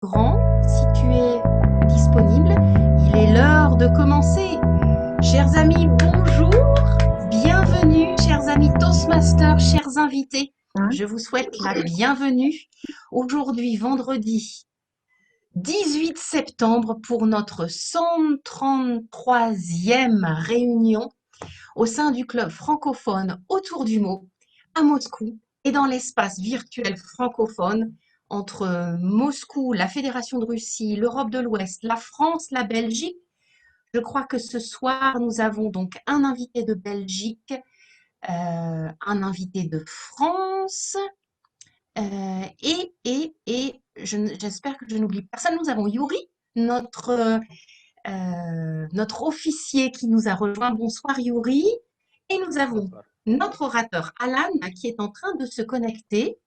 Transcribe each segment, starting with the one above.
grand, si tu es disponible, il est l'heure de commencer. Chers amis, bonjour, bienvenue, chers amis Toastmasters, chers invités. Je vous souhaite la bienvenue aujourd'hui, vendredi 18 septembre, pour notre 133e réunion au sein du club francophone Autour du mot à Moscou et dans l'espace virtuel francophone entre Moscou, la Fédération de Russie, l'Europe de l'Ouest, la France, la Belgique. Je crois que ce soir, nous avons donc un invité de Belgique, un invité de France, j'espère que je n'oublie personne. Nous avons Yuri, notre officier qui nous a rejoint. Bonsoir Yuri. Et nous avons Bonsoir. notre orateur Alan qui est en train de se connecter.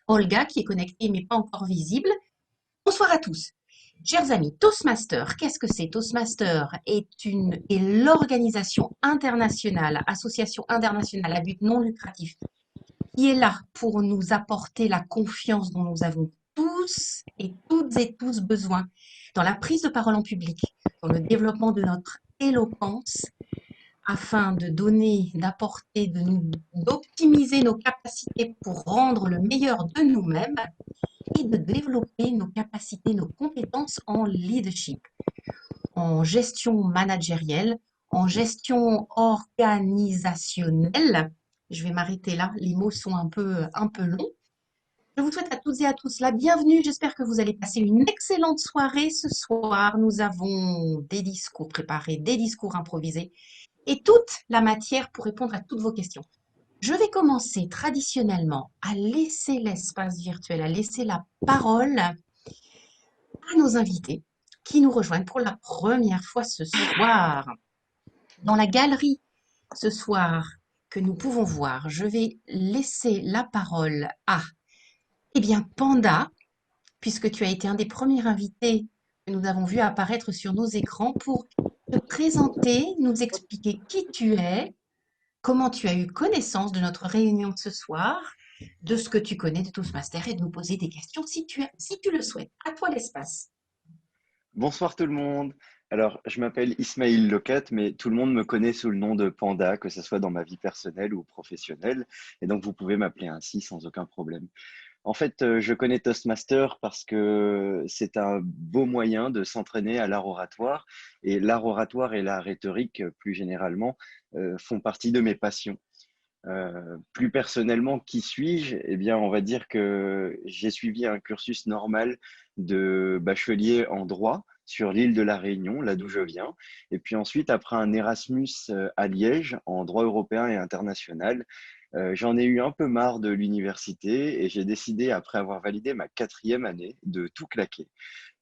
Olga qui est connectée mais pas encore visible. Bonsoir à tous. Chers amis, Toastmaster, qu'est-ce que c'est? Toastmaster est l'organisation internationale, association internationale à but non lucratif, qui est là pour nous apporter la confiance dont nous avons tous et toutes et tous besoin dans la prise de parole en public, dans le développement de notre éloquence, afin de donner, d'apporter, d'optimiser nos capacités pour rendre le meilleur de nous-mêmes et de développer nos capacités, nos compétences en leadership, en gestion managérielle, en gestion organisationnelle. Je vais m'arrêter là, les mots sont un peu longs. Je vous souhaite à toutes et à tous la bienvenue. J'espère que vous allez passer une excellente soirée ce soir. Nous avons des discours préparés, des discours improvisés et toute la matière pour répondre à toutes vos questions. Je vais commencer traditionnellement à laisser l'espace virtuel, à laisser la parole à nos invités qui nous rejoignent pour la première fois ce soir. Dans la galerie ce soir que nous pouvons voir, je vais laisser la parole à Panda, puisque tu as été un des premiers invités que nous avons vu apparaître sur nos écrans, pour te présenter, nous expliquer qui tu es, comment tu as eu connaissance de notre réunion de ce soir, de ce que tu connais de Toastmaster et de nous poser des questions si tu le souhaites. À toi l'espace. Bonsoir tout le monde. Alors, je m'appelle Ismail Locat, mais tout le monde me connaît sous le nom de Panda, que ce soit dans ma vie personnelle ou professionnelle. Et donc, vous pouvez m'appeler ainsi sans aucun problème. En fait, je connais Toastmaster parce que c'est un beau moyen de s'entraîner à l'art oratoire. Et l'art oratoire et la rhétorique, plus généralement, font partie de mes passions. Plus personnellement, qui suis-je? Eh bien, on va dire que j'ai suivi un cursus normal de bachelier en droit sur l'île de la Réunion, là d'où je viens. Et puis ensuite, après un Erasmus à Liège en droit européen et international, j'en ai eu un peu marre de l'université et j'ai décidé, après avoir validé ma quatrième année, de tout claquer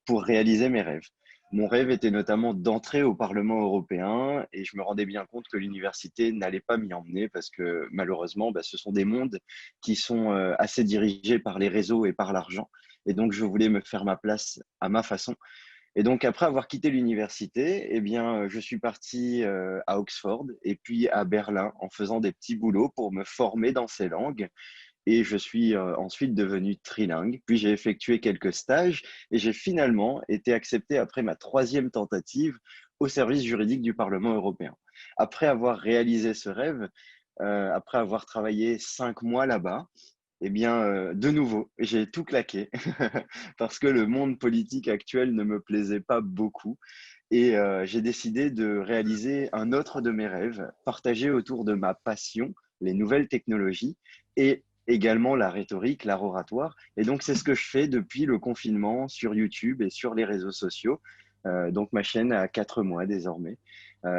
pour réaliser mes rêves. Mon rêve était notamment d'entrer au Parlement européen et je me rendais bien compte que l'université n'allait pas m'y emmener parce que malheureusement, ce sont des mondes qui sont assez dirigés par les réseaux et par l'argent. Et donc, je voulais me faire ma place à ma façon. Et donc, après avoir quitté l'université, eh bien, je suis parti à Oxford et puis à Berlin en faisant des petits boulots pour me former dans ces langues et je suis ensuite devenu trilingue. Puis j'ai effectué quelques stages et j'ai finalement été accepté après ma troisième tentative au service juridique du Parlement européen. Après avoir réalisé ce rêve, après avoir travaillé 5 mois là-bas, eh bien, de nouveau, j'ai tout claqué parce que le monde politique actuel ne me plaisait pas beaucoup et j'ai décidé de réaliser un autre de mes rêves, partagé autour de ma passion, les nouvelles technologies et également la rhétorique, l'art oratoire. Et donc, c'est ce que je fais depuis le confinement sur YouTube et sur les réseaux sociaux. Donc, ma chaîne a 4 mois désormais.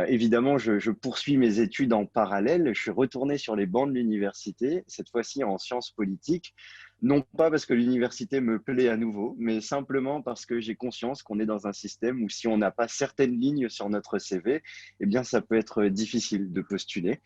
Évidemment, je poursuis mes études en parallèle. Je suis retourné sur les bancs de l'université, cette fois-ci en sciences politiques. Non pas parce que l'université me plaît à nouveau, mais simplement parce que j'ai conscience qu'on est dans un système où si on n'a pas certaines lignes sur notre CV, eh bien, ça peut être difficile de postuler.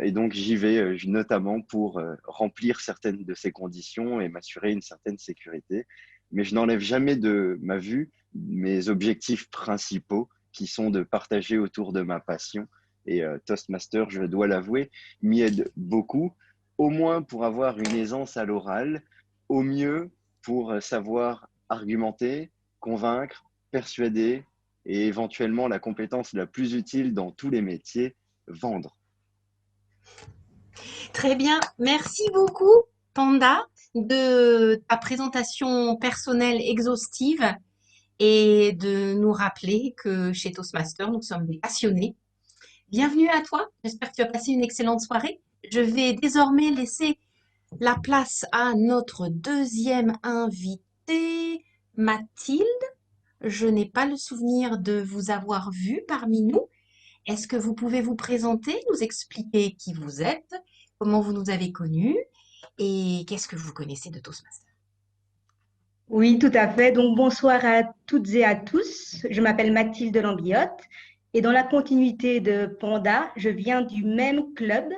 Et donc, j'y vais notamment pour remplir certaines de ces conditions et m'assurer une certaine sécurité. Mais je n'enlève jamais de ma vue mes objectifs principaux qui sont de partager autour de ma passion. Et Toastmaster, je dois l'avouer, m'y aide beaucoup, au moins pour avoir une aisance à l'oral, au mieux pour savoir argumenter, convaincre, persuader et éventuellement la compétence la plus utile dans tous les métiers, vendre. Très bien. Merci beaucoup, Panda, de ta présentation personnelle exhaustive et de nous rappeler que chez Toastmaster, nous sommes des passionnés. Bienvenue à toi. J'espère que tu as passé une excellente soirée. Je vais désormais laisser la place à notre deuxième invitée, Mathilde. Je n'ai pas le souvenir de vous avoir vu parmi nous. Est-ce que vous pouvez vous présenter, nous expliquer qui vous êtes, comment vous nous avez connus et qu'est-ce que vous connaissez de Toastmasters? Oui, tout à fait. Donc, bonsoir à toutes et à tous. Je m'appelle Mathilde Lambiotte et dans la continuité de Panda, je viens du même club.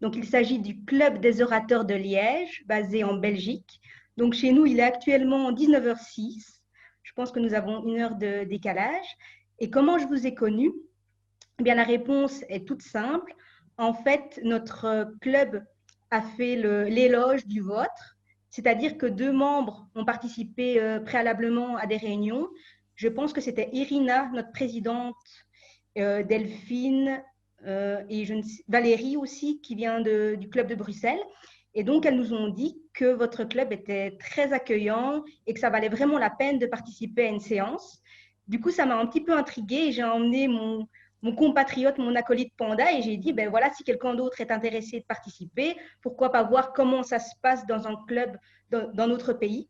Donc, il s'agit du Club des orateurs de Liège, basé en Belgique. Donc, chez nous, il est actuellement 19h06. Je pense que nous avons une heure de décalage. Et comment je vous ai connu? Eh bien, la réponse est toute simple. En fait, notre club a fait l'éloge du vôtre, c'est-à-dire que deux membres ont participé préalablement à des réunions. Je pense que c'était Irina, notre présidente, Delphine et Valérie aussi, qui vient du club de Bruxelles. Et donc, elles nous ont dit que votre club était très accueillant et que ça valait vraiment la peine de participer à une séance. Du coup, ça m'a un petit peu intriguée et j'ai emmené mon compatriote, mon acolyte Panda, et j'ai dit, ben voilà, si quelqu'un d'autre est intéressé de participer, pourquoi pas voir comment ça se passe dans un club dans notre pays.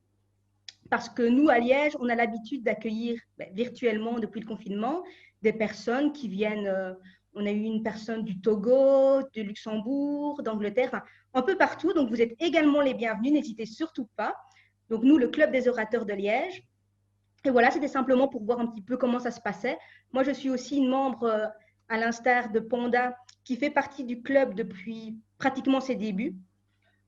Parce que nous, à Liège, on a l'habitude d'accueillir virtuellement, depuis le confinement, des personnes qui viennent, on a eu une personne du Togo, du Luxembourg, d'Angleterre, enfin, un peu partout. Donc, vous êtes également les bienvenus, n'hésitez surtout pas. Donc, nous, le Club des orateurs de Liège, et voilà, c'était simplement pour voir un petit peu comment ça se passait. Moi, je suis aussi une membre, à l'instar de Panda, qui fait partie du club depuis pratiquement ses débuts.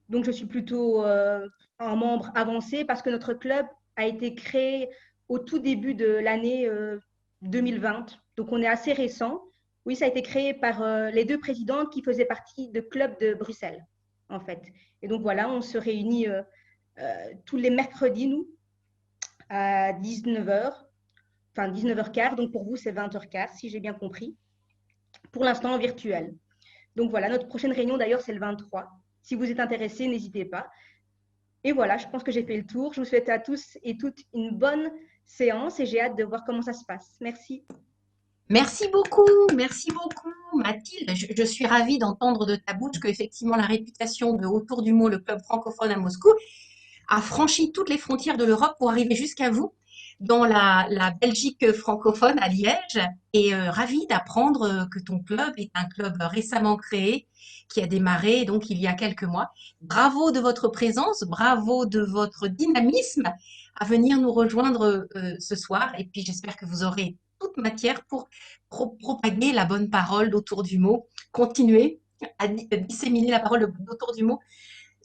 Donc, je suis plutôt un membre avancé parce que notre club a été créé au tout début de l'année 2020. Donc, on est assez récent. Oui, ça a été créé par les deux présidentes qui faisaient partie du club de Bruxelles, en fait. Et donc, voilà, on se réunit tous les mercredis, nous, à 19h, enfin 19h15, donc pour vous c'est 20h15 si j'ai bien compris, pour l'instant en virtuel. Donc voilà, notre prochaine réunion d'ailleurs c'est le 23. Si vous êtes intéressés, n'hésitez pas. Et voilà, je pense que j'ai fait le tour. Je vous souhaite à tous et toutes une bonne séance et j'ai hâte de voir comment ça se passe. Merci. Merci beaucoup, Mathilde. Je suis ravie d'entendre de ta bouche qu'effectivement la réputation de Autour du mot, le club francophone à Moscou, a franchi toutes les frontières de l'Europe pour arriver jusqu'à vous dans la Belgique francophone à Liège et ravie d'apprendre que ton club est un club récemment créé qui a démarré donc il y a quelques mois. Bravo de votre présence, bravo de votre dynamisme à venir nous rejoindre ce soir et puis j'espère que vous aurez toute matière pour propager la bonne parole d'Autour du mot, continuer à disséminer la parole d'Autour du mot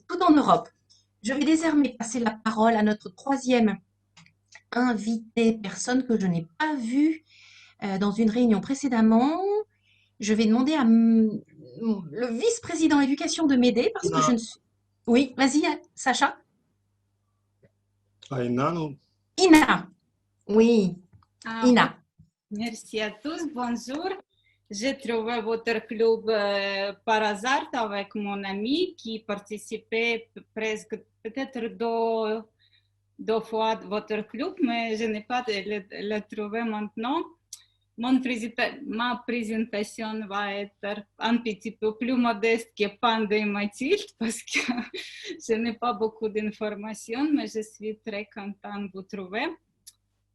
tout en Europe. Je vais désormais passer la parole à notre troisième invitée, personne que je n'ai pas vue dans une réunion précédemment. Je vais demander à le vice-président éducation de m'aider parce que je ne suis... Oui, vas-y, Sacha. Aina, non? Ina. Oui, Ina. Merci à tous, bonjour. J'ai trouvé votre club par hasard avec mon ami qui participait presque peut-être deux fois à votre club, mais je n'ai pas le trouvé maintenant. Ma présentation va être un petit peu plus modeste que Panda et Mathilde parce que je n'ai pas beaucoup d'informations, mais je suis très contente de vous trouver.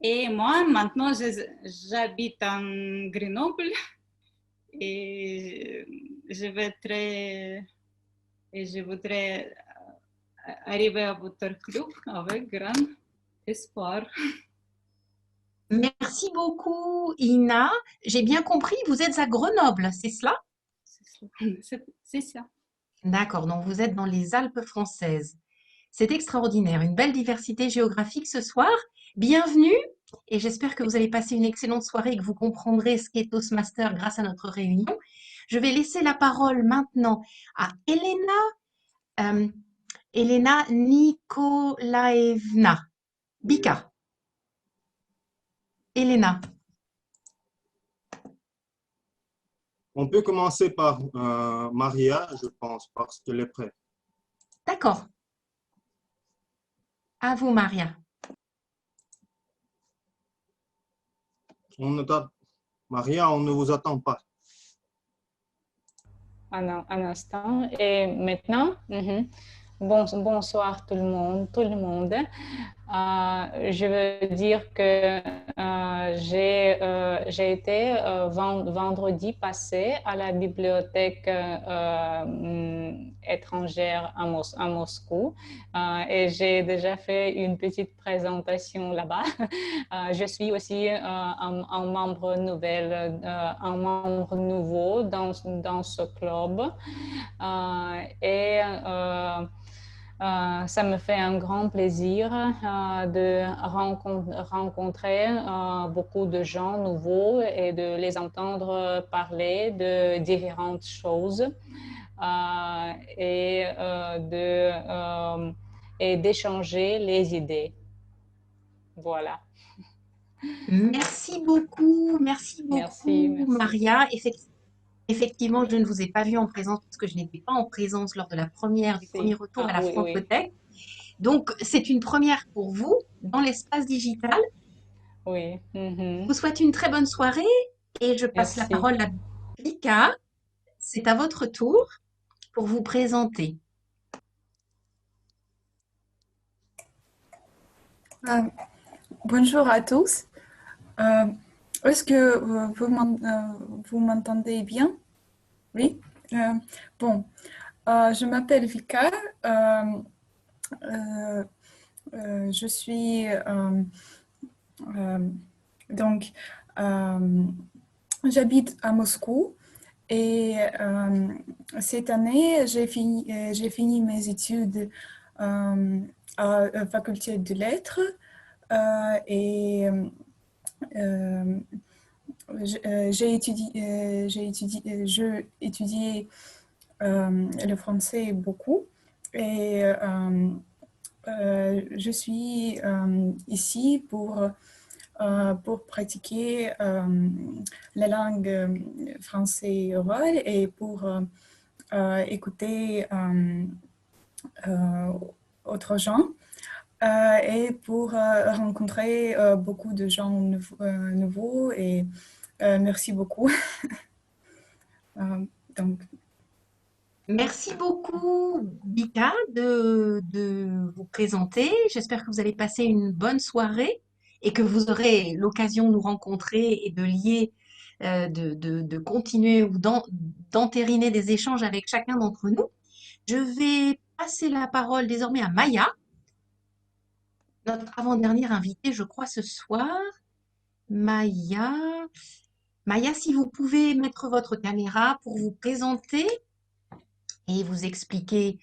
Et moi, maintenant, j'habite en Grenoble et je voudrais arriver à votre club avec grand espoir. Merci beaucoup, Ina. J'ai bien compris, vous êtes à Grenoble, c'est cela? C'est ça. D'accord, donc vous êtes dans les Alpes françaises. C'est extraordinaire, une belle diversité géographique ce soir. Bienvenue et j'espère que vous allez passer une excellente soirée et que vous comprendrez ce qu'est Toastmaster grâce à notre réunion. Je vais laisser la parole maintenant à Elena Nikolaevna Bika. Elena. On peut commencer par Maria, je pense, parce qu'elle est prête. D'accord. À vous, Maria. Maria, on ne vous attend pas. Un instant. Et maintenant, bonsoir tout le monde. Je veux dire que j'ai été vendredi passé à la bibliothèque étrangère à Moscou et j'ai déjà fait une petite présentation là-bas. Je suis aussi un membre nouveau dans ce club et ça me fait un grand plaisir de rencontrer beaucoup de gens nouveaux et de les entendre parler de différentes choses et d'échanger les idées. Voilà. Merci beaucoup, Merci. Maria. Effectivement, je ne vous ai pas vu en présence parce que je n'étais pas en présence lors de du premier retour à la Francothèque. Donc, c'est une première pour vous dans l'espace digital. Oui. Je vous souhaite une très bonne soirée et je passe la parole à Vika. C'est à votre tour pour vous présenter. Bonjour à tous. Est-ce que vous m'entendez bien? Oui. Bon, je m'appelle Vika. Je suis donc j'habite à Moscou et cette année j'ai fini mes études à la faculté de lettres et j'ai étudié le français beaucoup et je suis ici pour pratiquer la langue français orale et pour écouter autres gens et pour rencontrer beaucoup de gens nouveaux et merci beaucoup. Donc. Merci beaucoup, Vika, de vous présenter. J'espère que vous allez passer une bonne soirée et que vous aurez l'occasion de nous rencontrer et de lier, de continuer ou d'entériner des échanges avec chacun d'entre nous. Je vais passer la parole désormais à Maya, notre avant-dernière invitée, je crois, ce soir. Maya, si vous pouvez mettre votre caméra pour vous présenter et vous expliquer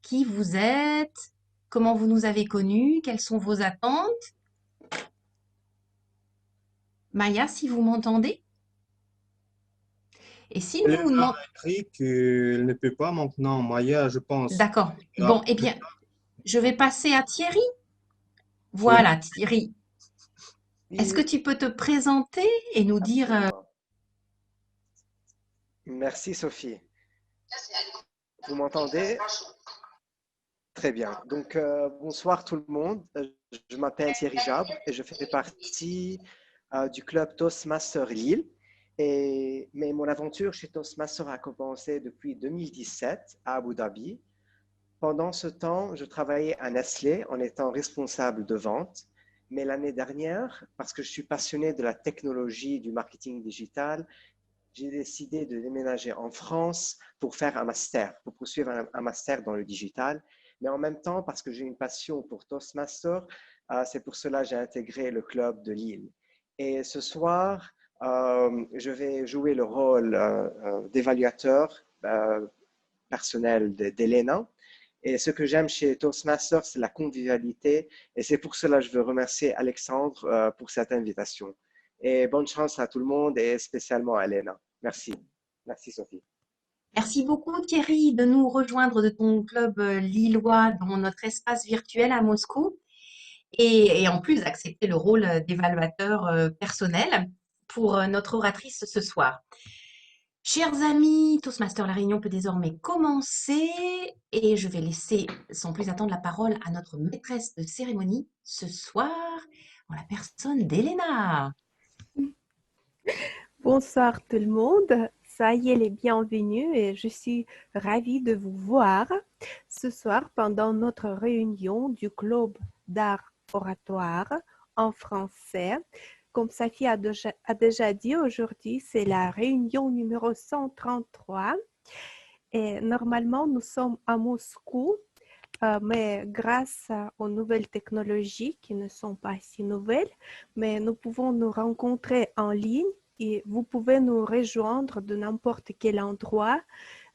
qui vous êtes, comment vous nous avez connus, quelles sont vos attentes. Maya, si vous m'entendez. Et si Elle nous a écrit qu'elle ne peut pas maintenant, Maya, je pense. D'accord. Bon, eh bien, je vais passer à Thierry. Voilà, oui. Thierry. Est-ce que tu peux te présenter et nous dire… Merci, Sophie. Vous m'entendez? Très bien. Donc, bonsoir tout le monde. Je m'appelle Thierry Jabre et je fais partie du club Toastmaster Lille. Mais mon aventure chez Toastmaster a commencé depuis 2017 à Abu Dhabi. Pendant ce temps, je travaillais à Nestlé en étant responsable de vente. Mais l'année dernière, parce que je suis passionné de la technologie, du marketing digital, j'ai décidé de déménager en France pour faire un master, pour poursuivre un master dans le digital. Mais en même temps, parce que j'ai une passion pour Toastmaster, c'est pour cela que j'ai intégré le club de Lille. Et ce soir, je vais jouer le rôle d'évaluateur personnel d'Elena. Et ce que j'aime chez Toastmasters, c'est la convivialité. Et c'est pour cela que je veux remercier Alexandre pour cette invitation. Et bonne chance à tout le monde et spécialement à Elena. Merci. Merci, Sophie. Merci beaucoup, Thierry, de nous rejoindre de ton club lillois dans notre espace virtuel à Moscou. et en plus d'accepter le rôle d'évaluateur personnel pour notre oratrice ce soir. Chers amis, Toastmaster, la réunion peut désormais commencer et je vais laisser sans plus attendre la parole à notre maîtresse de cérémonie ce soir, en la personne d'Elena. Bonsoir tout le monde, soyez les bienvenus et je suis ravie de vous voir ce soir pendant notre réunion du Club d'art oratoire en français. Comme Safi a déjà dit, aujourd'hui c'est la réunion numéro 133 et normalement nous sommes à Moscou, mais grâce aux nouvelles technologies qui ne sont pas si nouvelles, mais nous pouvons nous rencontrer en ligne et vous pouvez nous rejoindre de n'importe quel endroit.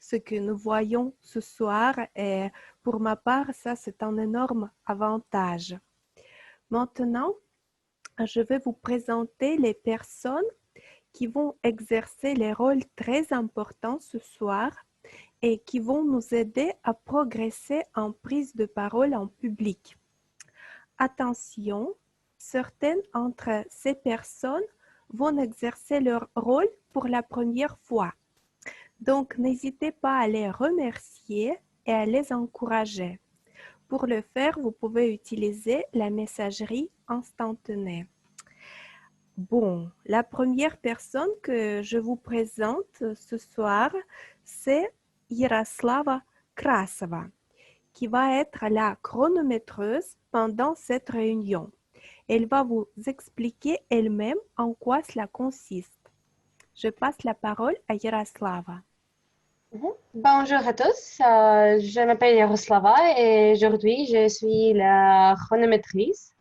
Ce que nous voyons ce soir, et pour ma part, ça c'est un énorme avantage. Maintenant, je vais vous présenter les personnes qui vont exercer les rôles très importants ce soir et qui vont nous aider à progresser en prise de parole en public. Attention, certaines entre ces personnes vont exercer leur rôle pour la première fois. Donc, n'hésitez pas à les remercier et à les encourager. Pour le faire, vous pouvez utiliser la messagerie instantanée. Bon, la première personne que je vous présente ce soir, c'est Yaroslava Krasova, qui va être la chronométreuse pendant cette réunion. Elle va vous expliquer elle-même en quoi cela consiste. Je passe la parole à Yaroslava. Bonjour à tous, je m'appelle Yaroslava et aujourd'hui je suis la chronométrice.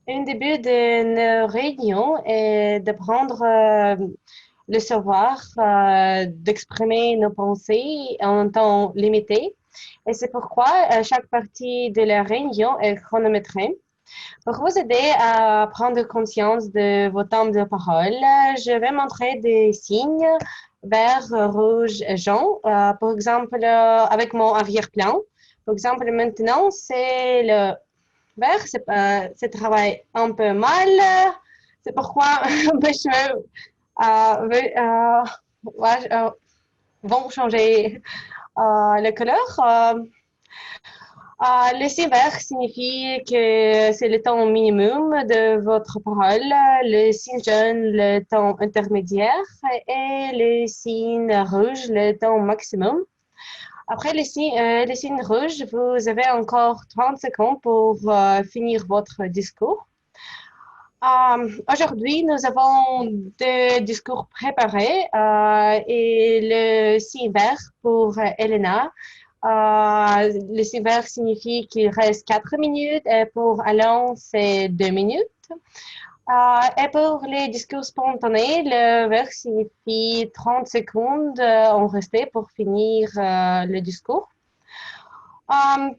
Un début de nos réunions est de prendre le savoir, d'exprimer nos pensées en temps limité. Et c'est pourquoi chaque partie de la réunion est chronométrée. Pour vous aider à prendre conscience de vos temps de parole, je vais montrer des signes vert, rouge, jaune. Par exemple, avec mon arrière-plan. Par exemple, maintenant, c'est le vert. Ça travaille un peu mal. C'est pourquoi mes cheveux vont changer la couleur. Le signe vert signifie que c'est le temps minimum de votre parole, le signe jaune, le temps intermédiaire et le signe rouge, le temps maximum. Après le signe rouge, vous avez encore 30 secondes pour finir votre discours. Aujourd'hui, nous avons deux discours préparés et le signe vert pour Elena. Le signe vert signifie qu'il reste 4 minutes et pour Alain, c'est 2 minutes. Et pour les discours spontanés, le vert signifie 30 secondes en resté pour finir le discours.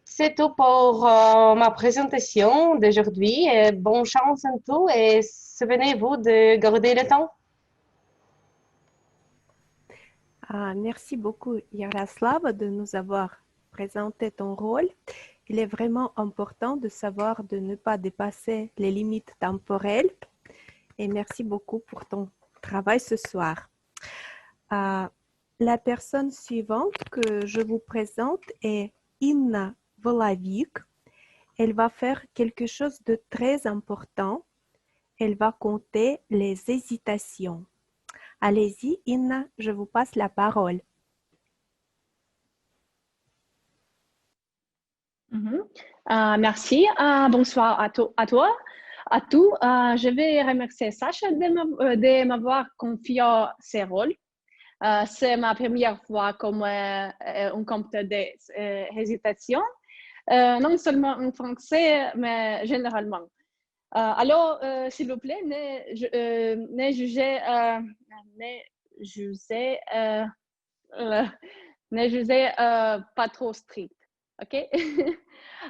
C'est tout pour ma présentation d'aujourd'hui. Bonne chance en tout et souvenez-vous de garder le temps. Merci beaucoup, Yaroslava, de nous avoir présenté ton rôle. Il est vraiment important de savoir de ne pas dépasser les limites temporelles. Et merci beaucoup pour ton travail ce soir. La personne suivante que je vous présente est Inna Volavik. Elle va faire quelque chose de très important. Elle va compter les hésitations. Allez-y, Inna, je vous passe la parole. Merci. Bonsoir à toi. Je vais remercier Sacha de m'avoir confié ce rôle. C'est ma première fois comme un compte d'hésitation, non seulement en français, mais généralement. Alors, s'il vous plaît, ne jugez pas trop strict. OK?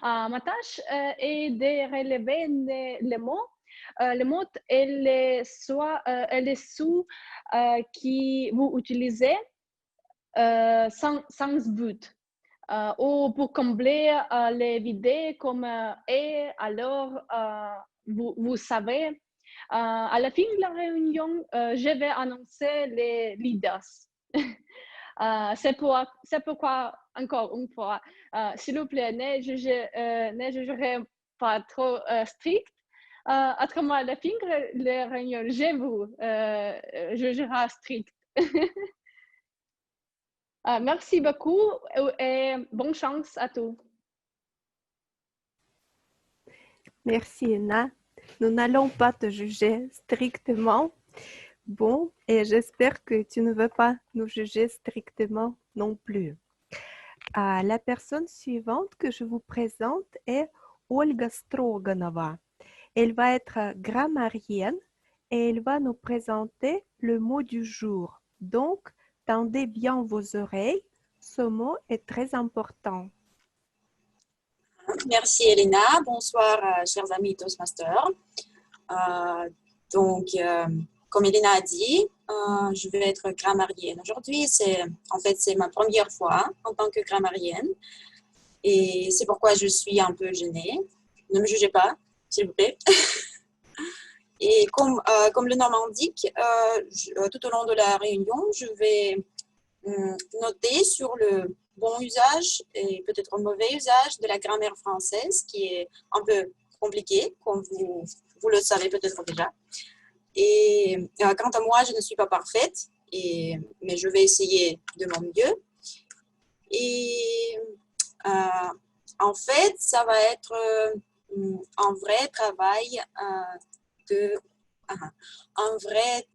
Ma tâche est de relever les mots. Les mots et les sous qui vous utilisez sans but. ou pour combler les vides comme et alors, vous savez, à la fin de la réunion, je vais annoncer les leaders. C'est pourquoi, encore une fois, s'il vous plaît, ne jugez pas trop strict. Autrement, à la fin de la réunion, je vous jugerai strict. Merci beaucoup et bonne chance à tous. Merci, Anna. Nous n'allons pas te juger strictement. Bon, et j'espère que tu ne veux pas nous juger strictement non plus. La personne suivante que je vous présente est Olga Stroganova. Elle va être grammarienne et elle va nous présenter le mot du jour. Donc, tendez bien vos oreilles. Ce mot est très important. Merci Elena. Bonsoir chers amis Toastmasters. Comme Elena a dit, je vais être grammarienne aujourd'hui. En fait, c'est ma première fois en tant que grammarienne et c'est pourquoi je suis un peu gênée. Ne me jugez pas, s'il vous plaît. Et comme le nom l'indique, tout au long de la réunion, je vais noter sur le bon usage et peut-être mauvais usage de la grammaire française, qui est un peu compliqué, comme vous le savez peut-être déjà. Et quant à moi, je ne suis pas parfaite, mais je vais essayer de mon mieux. Et en fait, ça va être un vrai travail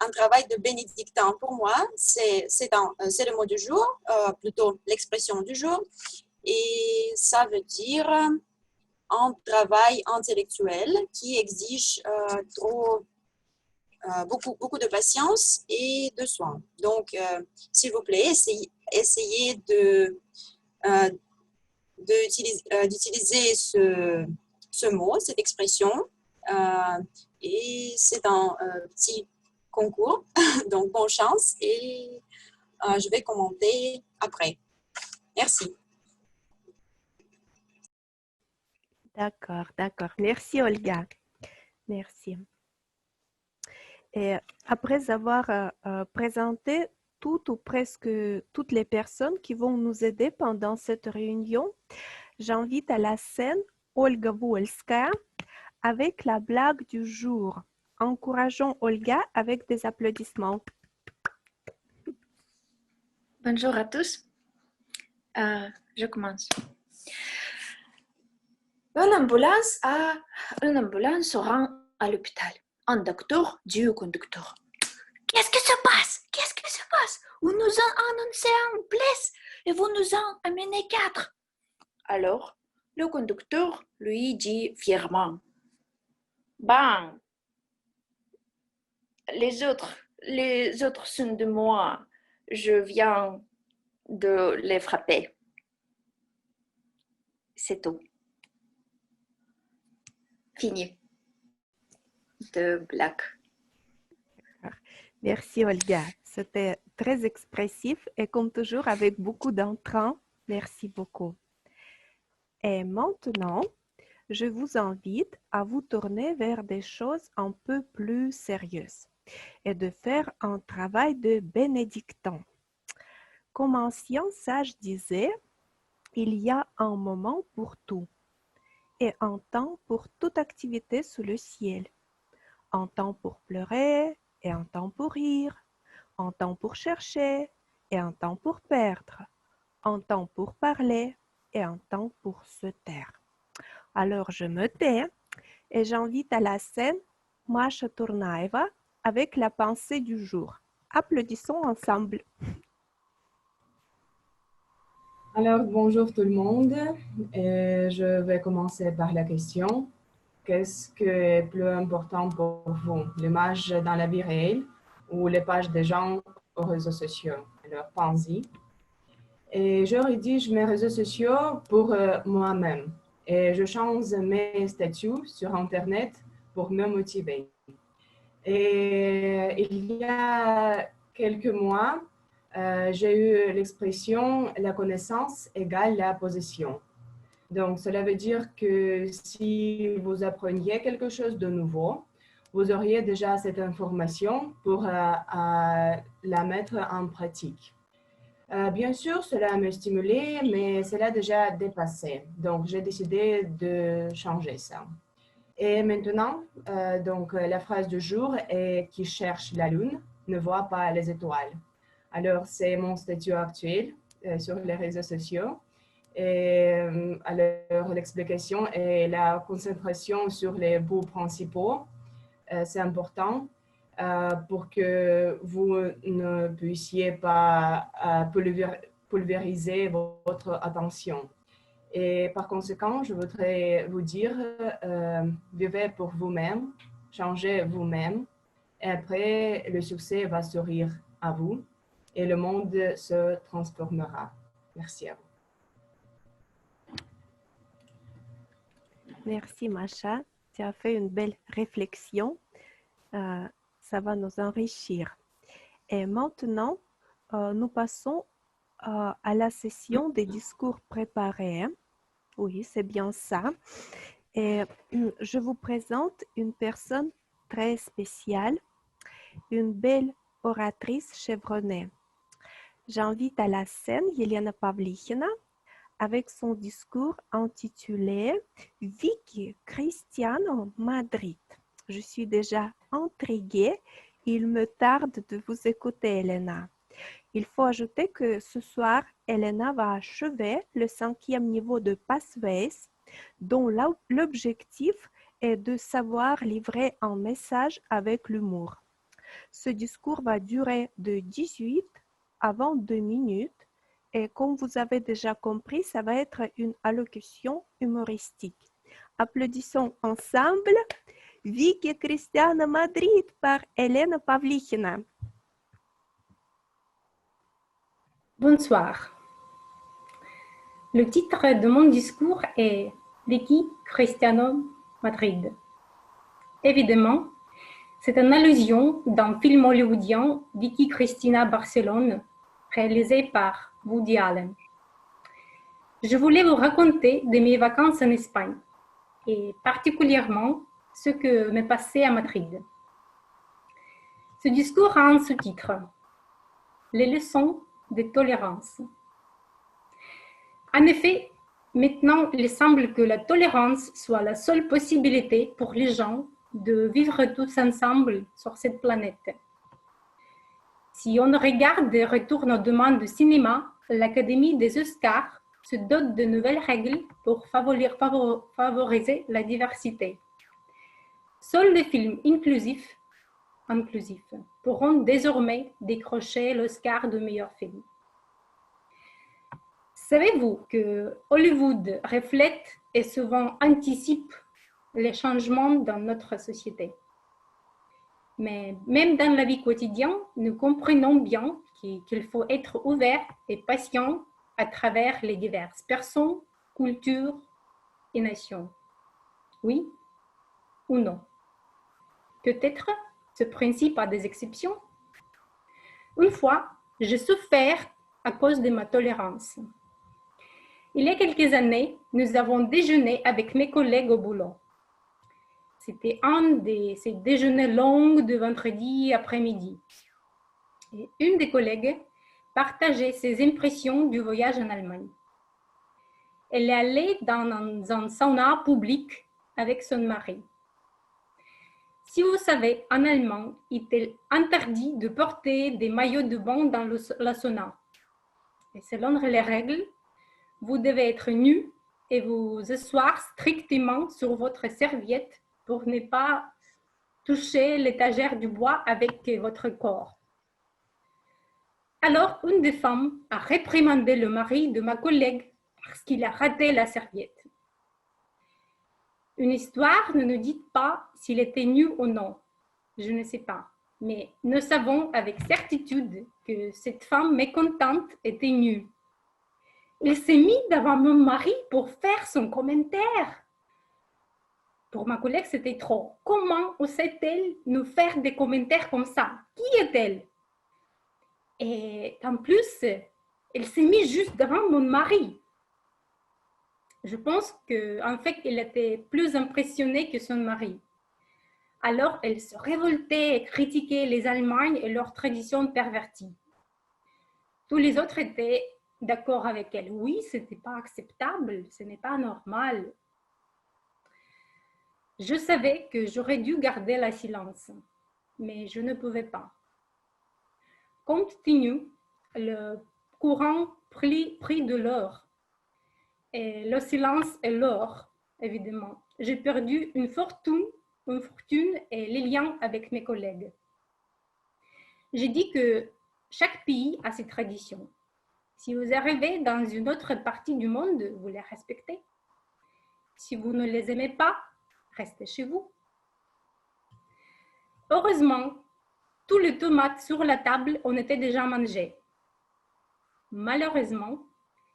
un travail de bénédictin pour moi. C'est le mot du jour, plutôt l'expression du jour. Et ça veut dire un travail intellectuel qui exige beaucoup de patience et de soin. Donc, s'il vous plaît, essayez d'utiliser ce mot, cette expression. Et c'est un petit concours, donc bonne chance et je vais commenter après. Merci. D'accord. Merci Olga. Merci. Et après avoir présenté toutes ou presque toutes les personnes qui vont nous aider pendant cette réunion, j'invite à la scène Olga Volskaya avec la blague du jour. Encourageons Olga avec des applaudissements. Bonjour à tous. Je commence. Une ambulance se rend à l'hôpital. Un docteur dit au conducteur: Qu'est-ce qui se passe? Vous nous a annoncé un blessé et vous nous en amenez 4. Alors, le conducteur lui dit fièrement: Ben, les autres sont de moi. Je viens de les frapper. C'est tout. Fini de blague. Merci Olga. C'était très expressif et comme toujours avec beaucoup d'entrain. Merci beaucoup. Et maintenant, je vous invite à vous tourner vers des choses un peu plus sérieuses et de faire un travail de bénédictin. Comme un ancien sage disait, il y a un moment pour tout et un temps pour toute activité sous le ciel. Un temps pour pleurer et un temps pour rire, un temps pour chercher et un temps pour perdre, un temps pour parler et un temps pour se taire. Alors je me tais et j'invite à la scène Masha Tournaeva avec la pensée du jour. Applaudissons ensemble. Alors, bonjour tout le monde. Je vais commencer par la question. Qu'est-ce qui est plus important pour vous, l'image dans la vie réelle ou les pages des gens aux réseaux sociaux? Alors, pensez-y. Et je rédige mes réseaux sociaux pour moi-même. Et je change mes statuts sur Internet pour me motiver. Et il y a quelques mois, j'ai eu l'expression « la connaissance égale la possession ». Donc, cela veut dire que si vous appreniez quelque chose de nouveau, vous auriez déjà cette information pour la mettre en pratique. Bien sûr, cela me stimulé, mais cela a déjà dépassé. Donc, j'ai décidé de changer ça. Et maintenant, la phrase du jour est « qui cherche la lune ne voit pas les étoiles ». Alors, c'est mon statut actuel sur les réseaux sociaux. Et alors, l'explication est la concentration sur les bouts principaux. C'est important pour que vous ne puissiez pas pulvériser votre attention. Et par conséquent, je voudrais vous dire, vivez pour vous-même, changez vous-même, et après, le succès va sourire à vous et le monde se transformera. Merci à vous. Merci, Masha. Tu as fait une belle réflexion. Ça va nous enrichir. Et maintenant, nous passons à la session des discours préparés. Oui, c'est bien ça. Et je vous présente une personne très spéciale, une belle oratrice chevronnée. J'invite à la scène Yelena Pavlichina avec son discours intitulé « Vicky Cristiano Madrid ». Je suis déjà intriguée. Il me tarde de vous écouter, Elena. Il faut ajouter que ce soir, Elena va achever le 5e niveau de Passways, dont l'objectif est de savoir livrer un message avec l'humour. Ce discours va durer de 18 à 22 minutes et comme vous avez déjà compris, ça va être une allocution humoristique. Applaudissons ensemble Vicky Cristiano Madrid par Elena Pavlichina. Bonsoir. Le titre de mon discours est Vicky Cristiano Madrid. Évidemment, c'est une allusion d'un film hollywoodien Vicky Cristina Barcelone, réalisé par Woody Allen. Je voulais vous raconter de mes vacances en Espagne et particulièrement ce que m'est passé à Madrid. Ce discours a un sous-titre, Les leçons de tolérance. En effet, maintenant, il semble que la tolérance soit la seule possibilité pour les gens de vivre tous ensemble sur cette planète. Si on regarde et retourne au domaine du cinéma, l'Académie des Oscars se dote de nouvelles règles pour favoriser la diversité. Seuls les films inclusifs pourront désormais décrocher l'Oscar du meilleur film. Savez-vous que Hollywood reflète et souvent anticipe les changements dans notre société? Mais même dans la vie quotidienne, nous comprenons bien qu'il faut être ouvert et patient à travers les diverses personnes, cultures et nations. Oui ou non? Peut-être ce principe a des exceptions. Une fois, j'ai souffert à cause de ma tolérance. Il y a quelques années, nous avons déjeuné avec mes collègues au boulot. C'était un de ces déjeuners longs de vendredi après-midi. Et une des collègues partageait ses impressions du voyage en Allemagne. Elle est allée dans un sauna public avec son mari. Si vous savez, en allemand, il est interdit de porter des maillots de bain dans la sauna. Et selon les règles, vous devez être nu et vous asseoir strictement sur votre serviette pour ne pas toucher l'étagère du bois avec votre corps. Alors, une des femmes a réprimandé le mari de ma collègue parce qu'il a raté la serviette. Une histoire ne nous dit pas s'il était nu ou non. Je ne sais pas. Mais nous savons avec certitude que cette femme mécontente était nue. Il s'est mis devant mon mari pour faire son commentaire. Pour ma collègue, c'était trop. Comment osait-elle nous faire des commentaires comme ça? Qui est-elle? Et en plus, elle s'est mise juste devant mon mari. Je pense qu'en fait, elle était plus impressionnée que son mari. Alors, elle se révoltait et critiquait les Allemands et leurs traditions perverties. Tous les autres étaient d'accord avec elle. Oui, ce n'était pas acceptable, ce n'est pas normal. Je savais que j'aurais dû garder le silence, mais je ne pouvais pas. Compte tenu, le courant pris de l'or. Et le silence est l'or, évidemment. J'ai perdu une fortune et les liens avec mes collègues. J'ai dit que chaque pays a ses traditions. Si vous arrivez dans une autre partie du monde, vous les respectez. Si vous ne les aimez pas, restez chez vous. Heureusement, tous les tomates sur la table ont été déjà mangées. Malheureusement,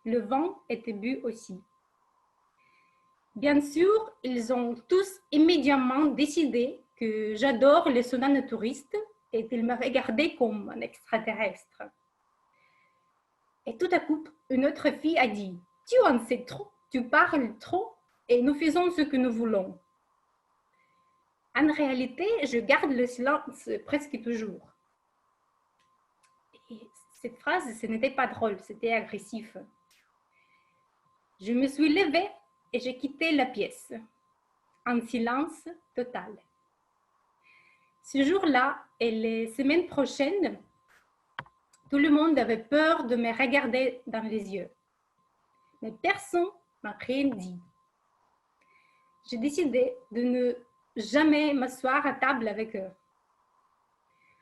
le vin était bu aussi. Bien sûr, ils ont tous immédiatement décidé que j'adore les saunas touristes et qu'ils me regardaient comme un extraterrestre. Et tout à coup, une autre fille a dit « Tu en sais trop, tu parles trop et nous faisons ce que nous voulons. » En réalité, je garde le silence presque toujours. Et cette phrase, ce n'était pas drôle, c'était agressif. Je me suis levée et j'ai quitté la pièce, en silence total. Ce jour-là et les semaines prochaines, tout le monde avait peur de me regarder dans les yeux. Mais personne ne m'a rien dit. J'ai décidé de ne jamais m'asseoir à table avec eux.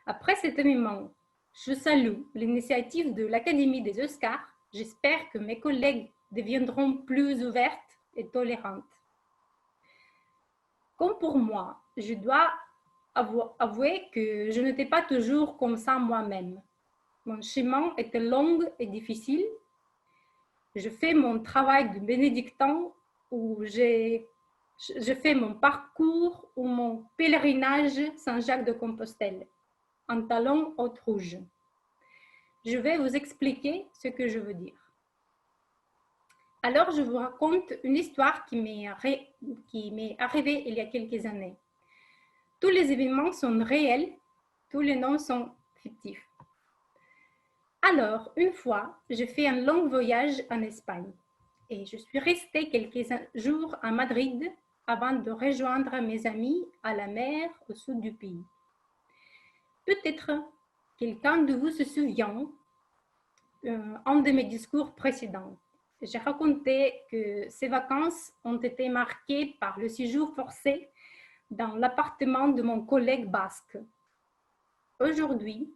Après cet événement, je salue l'initiative de l'Académie des Oscars. J'espère que mes collègues deviendront plus ouvertes et tolérantes. Comme pour moi, je dois avouer que je n'étais pas toujours comme ça moi-même. Mon chemin était long et difficile. Je fais mon travail de bénédictin où je fais mon parcours ou mon pèlerinage Saint-Jacques-de-Compostelle, en talon haute rouge. Je vais vous expliquer ce que je veux dire. Alors, je vous raconte une histoire qui m'est arrivée il y a quelques années. Tous les événements sont réels, tous les noms sont fictifs. Alors, une fois, j'ai fait un long voyage en Espagne et je suis restée quelques jours à Madrid avant de rejoindre mes amis à la mer au sud du pays. Peut-être quelqu'un de vous se souvient un de mes discours précédents. J'ai raconté que ces vacances ont été marquées par le séjour forcé dans l'appartement de mon collègue basque. Aujourd'hui,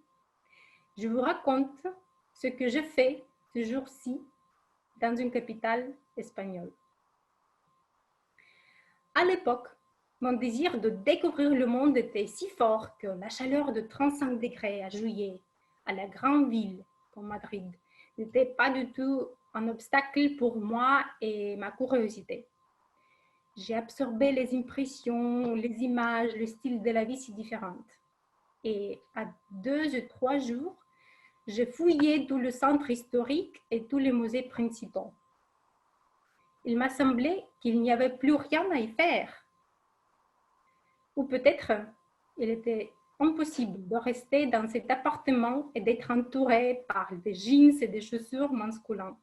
je vous raconte ce que j'ai fait ce jour-ci dans une capitale espagnole. À l'époque, mon désir de découvrir le monde était si fort que la chaleur de 35 degrés à juillet à la grande ville comme Madrid n'était pas du tout un obstacle pour moi et ma curiosité. J'ai absorbé les impressions, les images, le style de la vie si différente. Et à 2 ou 3 jours, j'ai fouillé tout le centre historique et tous les musées principaux. Il m'a semblé qu'il n'y avait plus rien à y faire. Ou peut-être il était impossible de rester dans cet appartement et d'être entouré par des jeans et des chaussures masculines.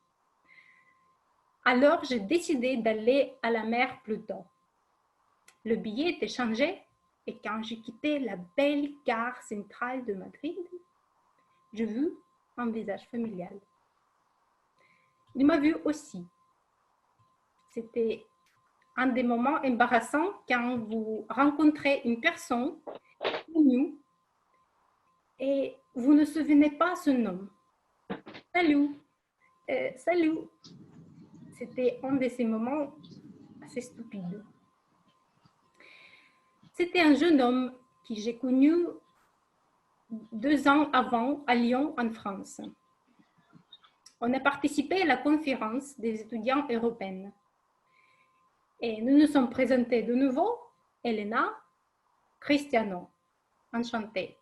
Alors, j'ai décidé d'aller à la mer plus tôt. Le billet était changé et quand j'ai quitté la belle gare centrale de Madrid, j'ai vu un visage familial. Il m'a vu aussi. C'était un des moments embarrassants quand vous rencontrez une personne connue et vous ne souvenez pas son nom. Salut, salut. C'était un de ces moments assez stupides. C'était un jeune homme que j'ai connu 2 ans avant à Lyon, en France. On a participé à la conférence des étudiants européens. Et nous nous sommes présentés de nouveau, Elena, Cristiano. Enchantée.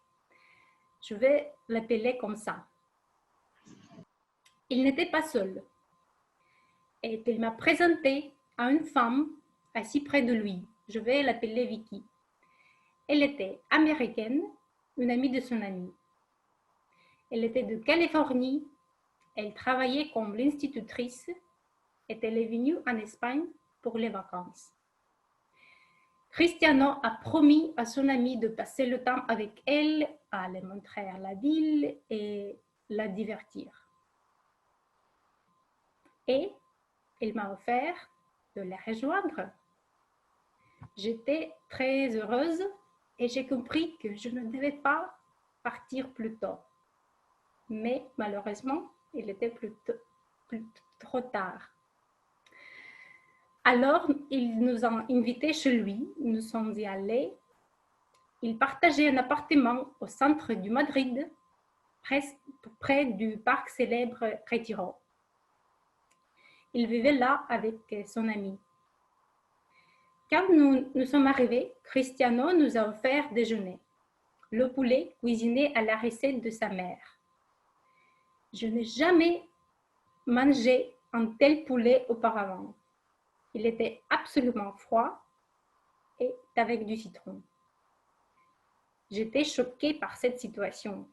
Je vais l'appeler comme ça. il n'était pas seul. Et il m'a présenté à une femme assise près de lui. Je vais l'appeler Vicky. Elle était américaine, une amie de son ami. Elle était de Californie. Elle travaillait comme l'institutrice et elle est venue en Espagne pour les vacances. Cristiano a promis à son ami de passer le temps avec elle, à le montrer à la ville et la divertir. Et il m'a offert de la rejoindre. J'étais très heureuse et j'ai compris que je ne devais pas partir plus tôt. Mais malheureusement, il était trop tard. Alors, il nous a invités chez lui, nous sommes y allés. Il partageait un appartement au centre du Madrid, près du parc célèbre Retiro. Il vivait là avec son ami. Quand nous sommes arrivés, Cristiano nous a offert déjeuner. Le poulet cuisiné à la recette de sa mère. Je n'ai jamais mangé un tel poulet auparavant. Il était absolument froid et avec du citron. J'étais choquée par cette situation.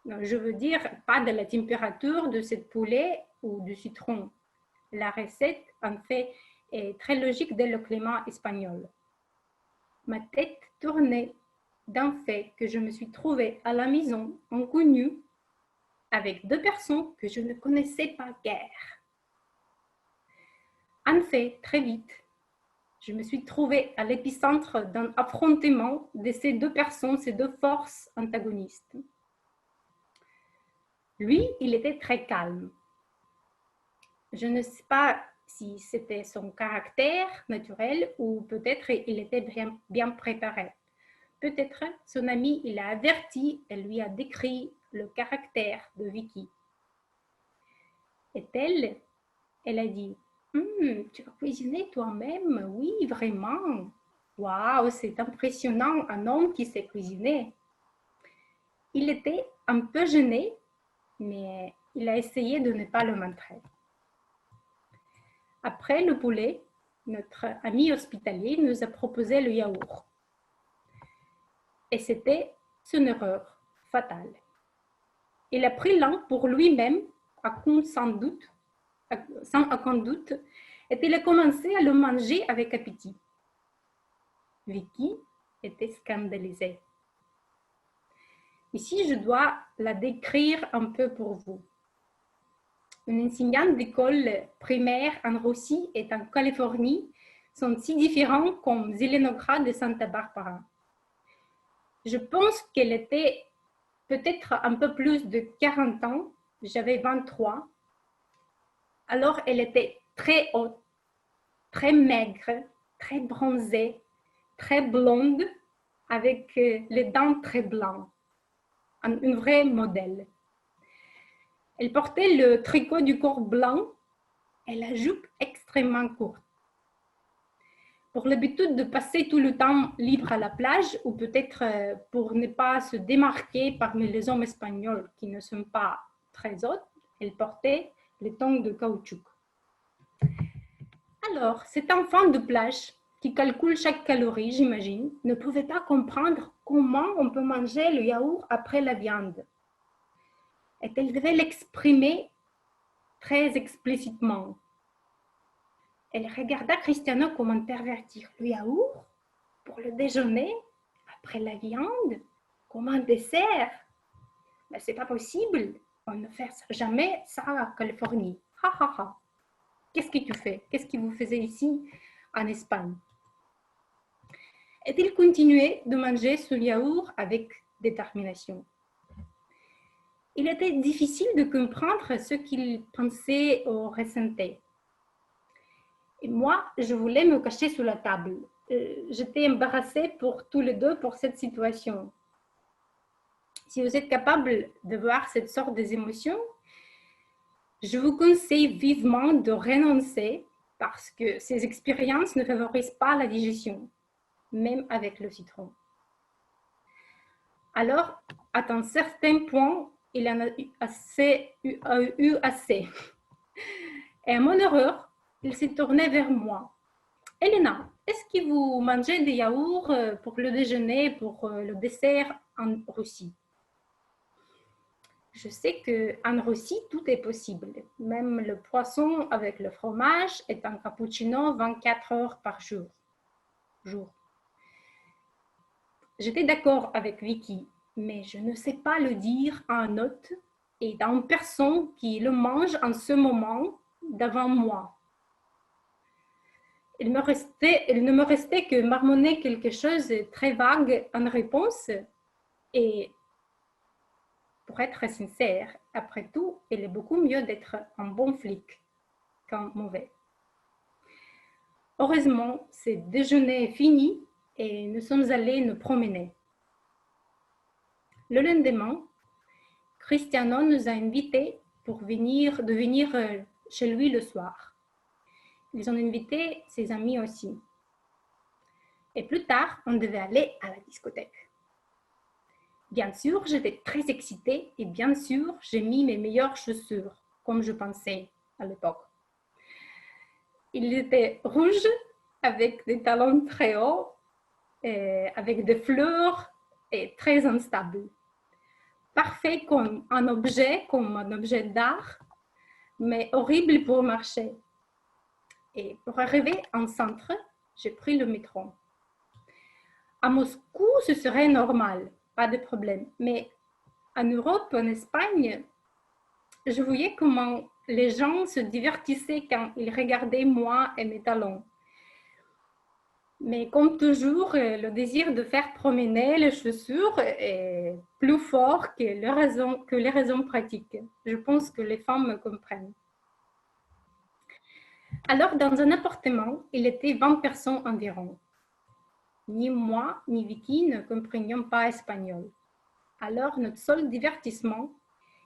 Je veux dire, pas de la température de ce poulet ou du citron. La recette, en fait, est très logique dès le climat espagnol. Ma tête tournait d'un fait que je me suis trouvée à la maison inconnue avec deux personnes que je ne connaissais pas guère. En fait, très vite, je me suis trouvée à l'épicentre d'un affrontement de ces deux personnes, ces deux forces antagonistes. Lui, il était très calme. Je ne sais pas si c'était son caractère naturel ou peut-être il était bien préparé. Peut-être son ami il l'a averti et lui a décrit le caractère de Vicky. Et elle a dit tu vas cuisiner toi-même? Oui, vraiment. Waouh, c'est impressionnant, un homme qui sait cuisiner. Il était un peu gêné, mais il a essayé de ne pas le montrer. Après le poulet, notre ami hospitalier nous a proposé le yaourt. Et c'était une erreur fatale. Il a pris l'un pour lui-même, sans aucun doute, et il a commencé à le manger avec appétit. Vicky était scandalisée. Ici, je dois la décrire un peu pour vous. Une enseignante d'école primaire en Russie et en Californie sont si différents comme Zelenograd de Santa Barbara. Je pense qu'elle était peut-être un peu plus de 40 ans, j'avais 23. Alors, elle était très haute, très maigre, très bronzée, très blonde, avec les dents très blanches. Un vrai modèle. Elle portait le tricot du corps blanc et la jupe extrêmement courte. Pour l'habitude de passer tout le temps libre à la plage ou peut-être pour ne pas se démarquer parmi les hommes espagnols qui ne sont pas très hauts, elle portait les tongs de caoutchouc. Alors, cet enfant de plage qui calcule chaque calorie, j'imagine, ne pouvait pas comprendre comment on peut manger le yaourt après la viande. Et elle devait l'exprimer très explicitement. Elle regarda Cristiano comme intervertir le yaourt pour le déjeuner, après la viande, comme un dessert. Mais c'est pas possible, on ne fait jamais ça en Californie. Ha ha ha. Qu'est-ce que tu fais? Qu'est-ce que vous faisiez ici en Espagne? Et il continuait de manger ce yaourt avec détermination. Il était difficile de comprendre ce qu'il pensait ou ressentait. Et moi, je voulais me cacher sous la table. J'étais embarrassée pour tous les deux pour cette situation. Si vous êtes capable de voir cette sorte d'émotions, je vous conseille vivement de renoncer parce que ces expériences ne favorisent pas la digestion, même avec le citron. Alors, à un certain point, il en a eu assez. Et à mon horreur, il s'est tourné vers moi. Elena, est-ce que vous mangez des yaourts pour le déjeuner, pour le dessert en Russie? Je sais qu'en Russie, tout est possible. Même le poisson avec le fromage est un cappuccino 24 heures par jour. J'étais d'accord avec Vicky, mais je ne sais pas le dire à un autre et à une personne qui le mange en ce moment devant moi. Il ne me restait que marmonner quelque chose de très vague en réponse. Et pour être sincère, après tout, il est beaucoup mieux d'être un bon flic qu'un mauvais. Heureusement, ce déjeuner est fini et nous sommes allés nous promener. Le lendemain, Cristiano nous a invités de venir chez lui le soir. Ils ont invité ses amis aussi. Et plus tard, on devait aller à la discothèque. Bien sûr, j'étais très excitée et bien sûr, j'ai mis mes meilleures chaussures, comme je pensais à l'époque. Il était rouge, avec des talons très hauts, avec des fleurs et très instable. Parfait comme un objet d'art, mais horrible pour marcher. Et pour arriver en centre, j'ai pris le métro. À Moscou, ce serait normal, pas de problème. Mais en Europe, en Espagne, je voyais comment les gens se divertissaient quand ils regardaient moi et mes talons. Mais comme toujours, le désir de faire promener les chaussures est plus fort que les raisons pratiques. Je pense que les femmes me comprennent. Alors, dans un appartement, il était 20 personnes environ. Ni moi, ni Vicky ne comprenions pas espagnol. Alors, notre seul divertissement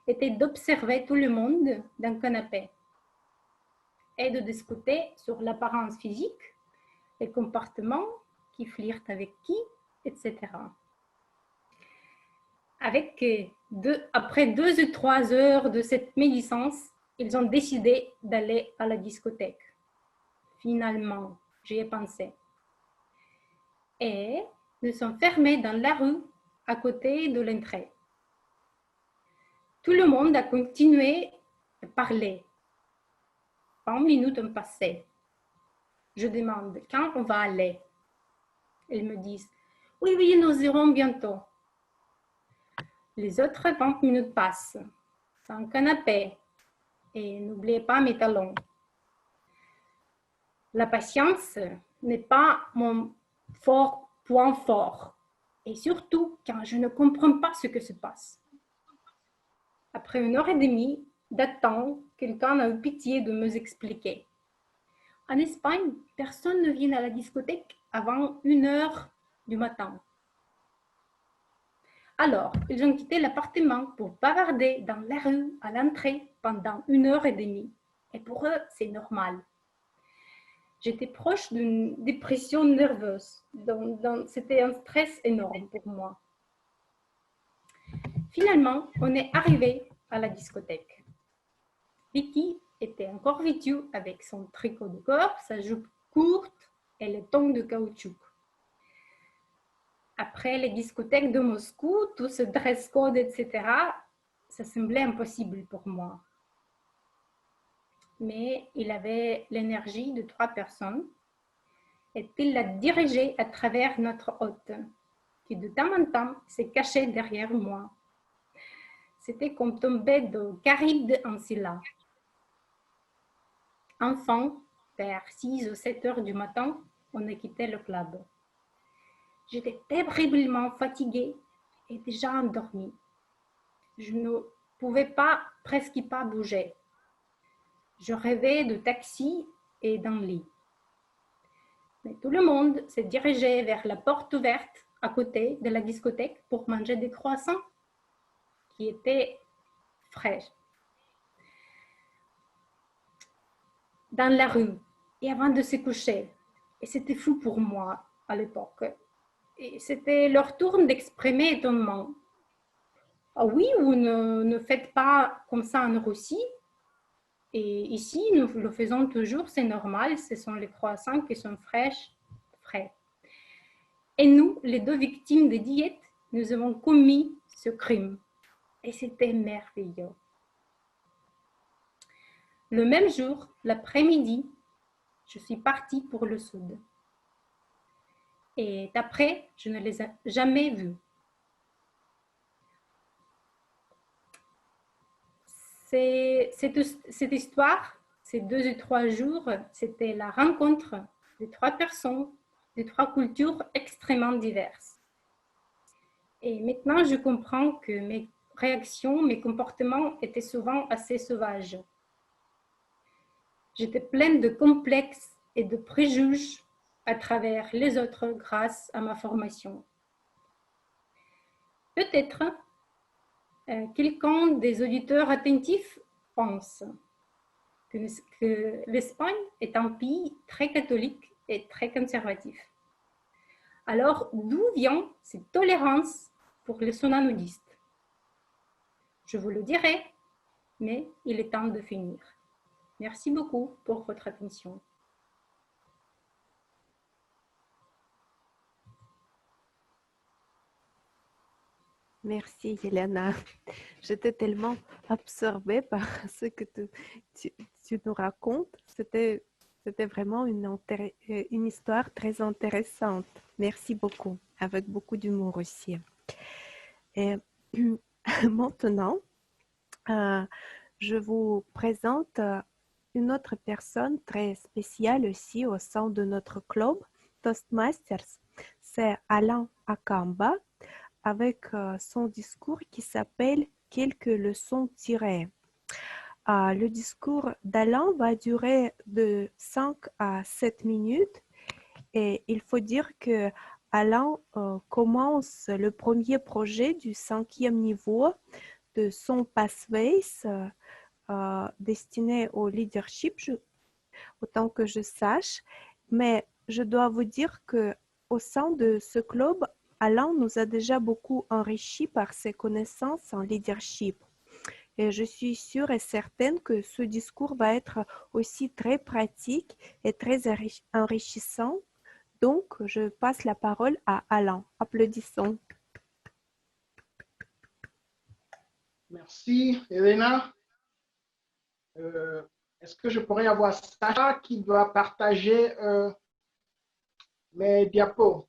était d'observer tout le monde d'un canapé et de discuter sur l'apparence physique, les comportements, qui flirtent avec qui, etc. Après 2 ou 3 heures de cette médisance, ils ont décidé d'aller à la discothèque. Finalement, j'y ai pensé. Et nous sommes fermés dans la rue à côté de l'entrée. Tout le monde a continué à parler. 20 minutes ont passé. Je demande quand on va aller. Ils me disent oui, oui, nous irons bientôt. Les autres 20 minutes passent. Sans canapé. Et n'oubliez pas mes talons. La patience n'est pas mon point fort. Et surtout quand je ne comprends pas ce que se passe. Après 1h30 d'attente, quelqu'un a eu pitié de me expliquer. En Espagne, personne ne vient à la discothèque avant 1h du matin. Alors, ils ont quitté l'appartement pour bavarder dans la rue à l'entrée pendant 1h30. Et pour eux, c'est normal. J'étais proche d'une dépression nerveuse. C'était un stress énorme pour moi. Finalement, on est arrivé à la discothèque. Vicky était encore vêtue avec son tricot de corps, sa jupe courte et les tongs de caoutchouc. Après les discothèques de Moscou, tout ce dress code, etc., ça semblait impossible pour moi. Mais il avait l'énergie de 3 personnes et il l'a dirigé à travers notre hôte, qui de temps en temps s'est caché derrière moi. C'était comme tomber de Charybde en Scylla. Enfin, vers 6 ou 7 heures du matin, on a quitté le club. J'étais terriblement fatiguée et déjà endormie. Je ne pouvais presque pas bouger. Je rêvais de taxi et d'un lit. Mais tout le monde s'est dirigé vers la porte ouverte à côté de la discothèque pour manger des croissants qui étaient frais. Dans la rue et avant de se coucher. Et c'était fou pour moi à l'époque. Et c'était leur tour d'exprimer étonnement. Ah oui, ou ne faites pas comme ça en Russie. Et ici, nous le faisons toujours, c'est normal, ce sont les croissants qui sont frais. Et nous, les deux victimes de diète, nous avons commis ce crime. Et c'était merveilleux. Le même jour, l'après-midi, je suis partie pour le sud. Et d'après, je ne les ai jamais vus. Cette histoire, ces 2 ou 3 jours, c'était la rencontre de 3 personnes, de 3 cultures extrêmement diverses. Et maintenant, je comprends que mes réactions, mes comportements étaient souvent assez sauvages. J'étais pleine de complexes et de préjugés à travers les autres grâce à ma formation. Peut-être quelqu'un des auditeurs attentifs pense que l'Espagne est un pays très catholique et très conservatif. Alors, d'où vient cette tolérance pour les sonanodistes? Je vous le dirai, mais il est temps de finir. Merci beaucoup pour votre attention. Merci, Yelena. J'étais tellement absorbée par ce que tu nous racontes. C'était vraiment une histoire très intéressante. Merci beaucoup, avec beaucoup d'humour aussi. Et maintenant, je vous présente une autre personne très spéciale aussi au sein de notre club Toastmasters. C'est Alain Akamba, avec son discours qui s'appelle « Quelques leçons tirées ». Le discours d'Alain va durer de 5 à 7 minutes et il faut dire que Alain commence le premier projet du 5e niveau de son Pathways destiné au leadership, autant que je sache, mais je dois vous dire qu'au sein de ce club, Alain nous a déjà beaucoup enrichi par ses connaissances en leadership. Et je suis sûre et certaine que ce discours va être aussi très pratique et très enrichissant. Donc, je passe la parole à Alain. Applaudissons. Merci, Elena. Est-ce que je pourrais avoir Sacha qui va partager mes diapos?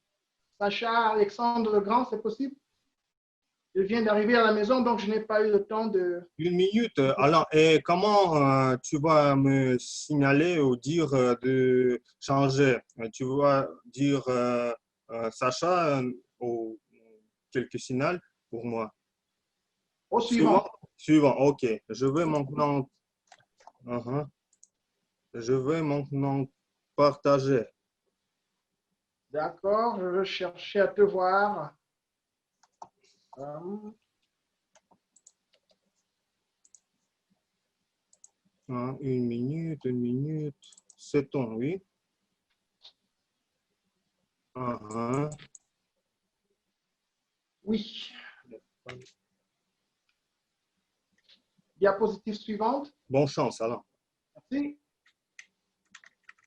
Sacha Alexandre Legrand, c'est possible? Je viens d'arriver à la maison, donc je n'ai pas eu le temps de... Une minute, Alain. Et comment tu vas me signaler ou dire de changer? Tu vas dire Sacha ou quelques signaux pour moi? Au suivant. Suivant, ok. Je vais maintenant... Je vais maintenant partager. D'accord, je veux chercher à te voir. Une minute. C'est ton, oui. Oui. Diapositive suivante. Bonne chance, Alain. Merci.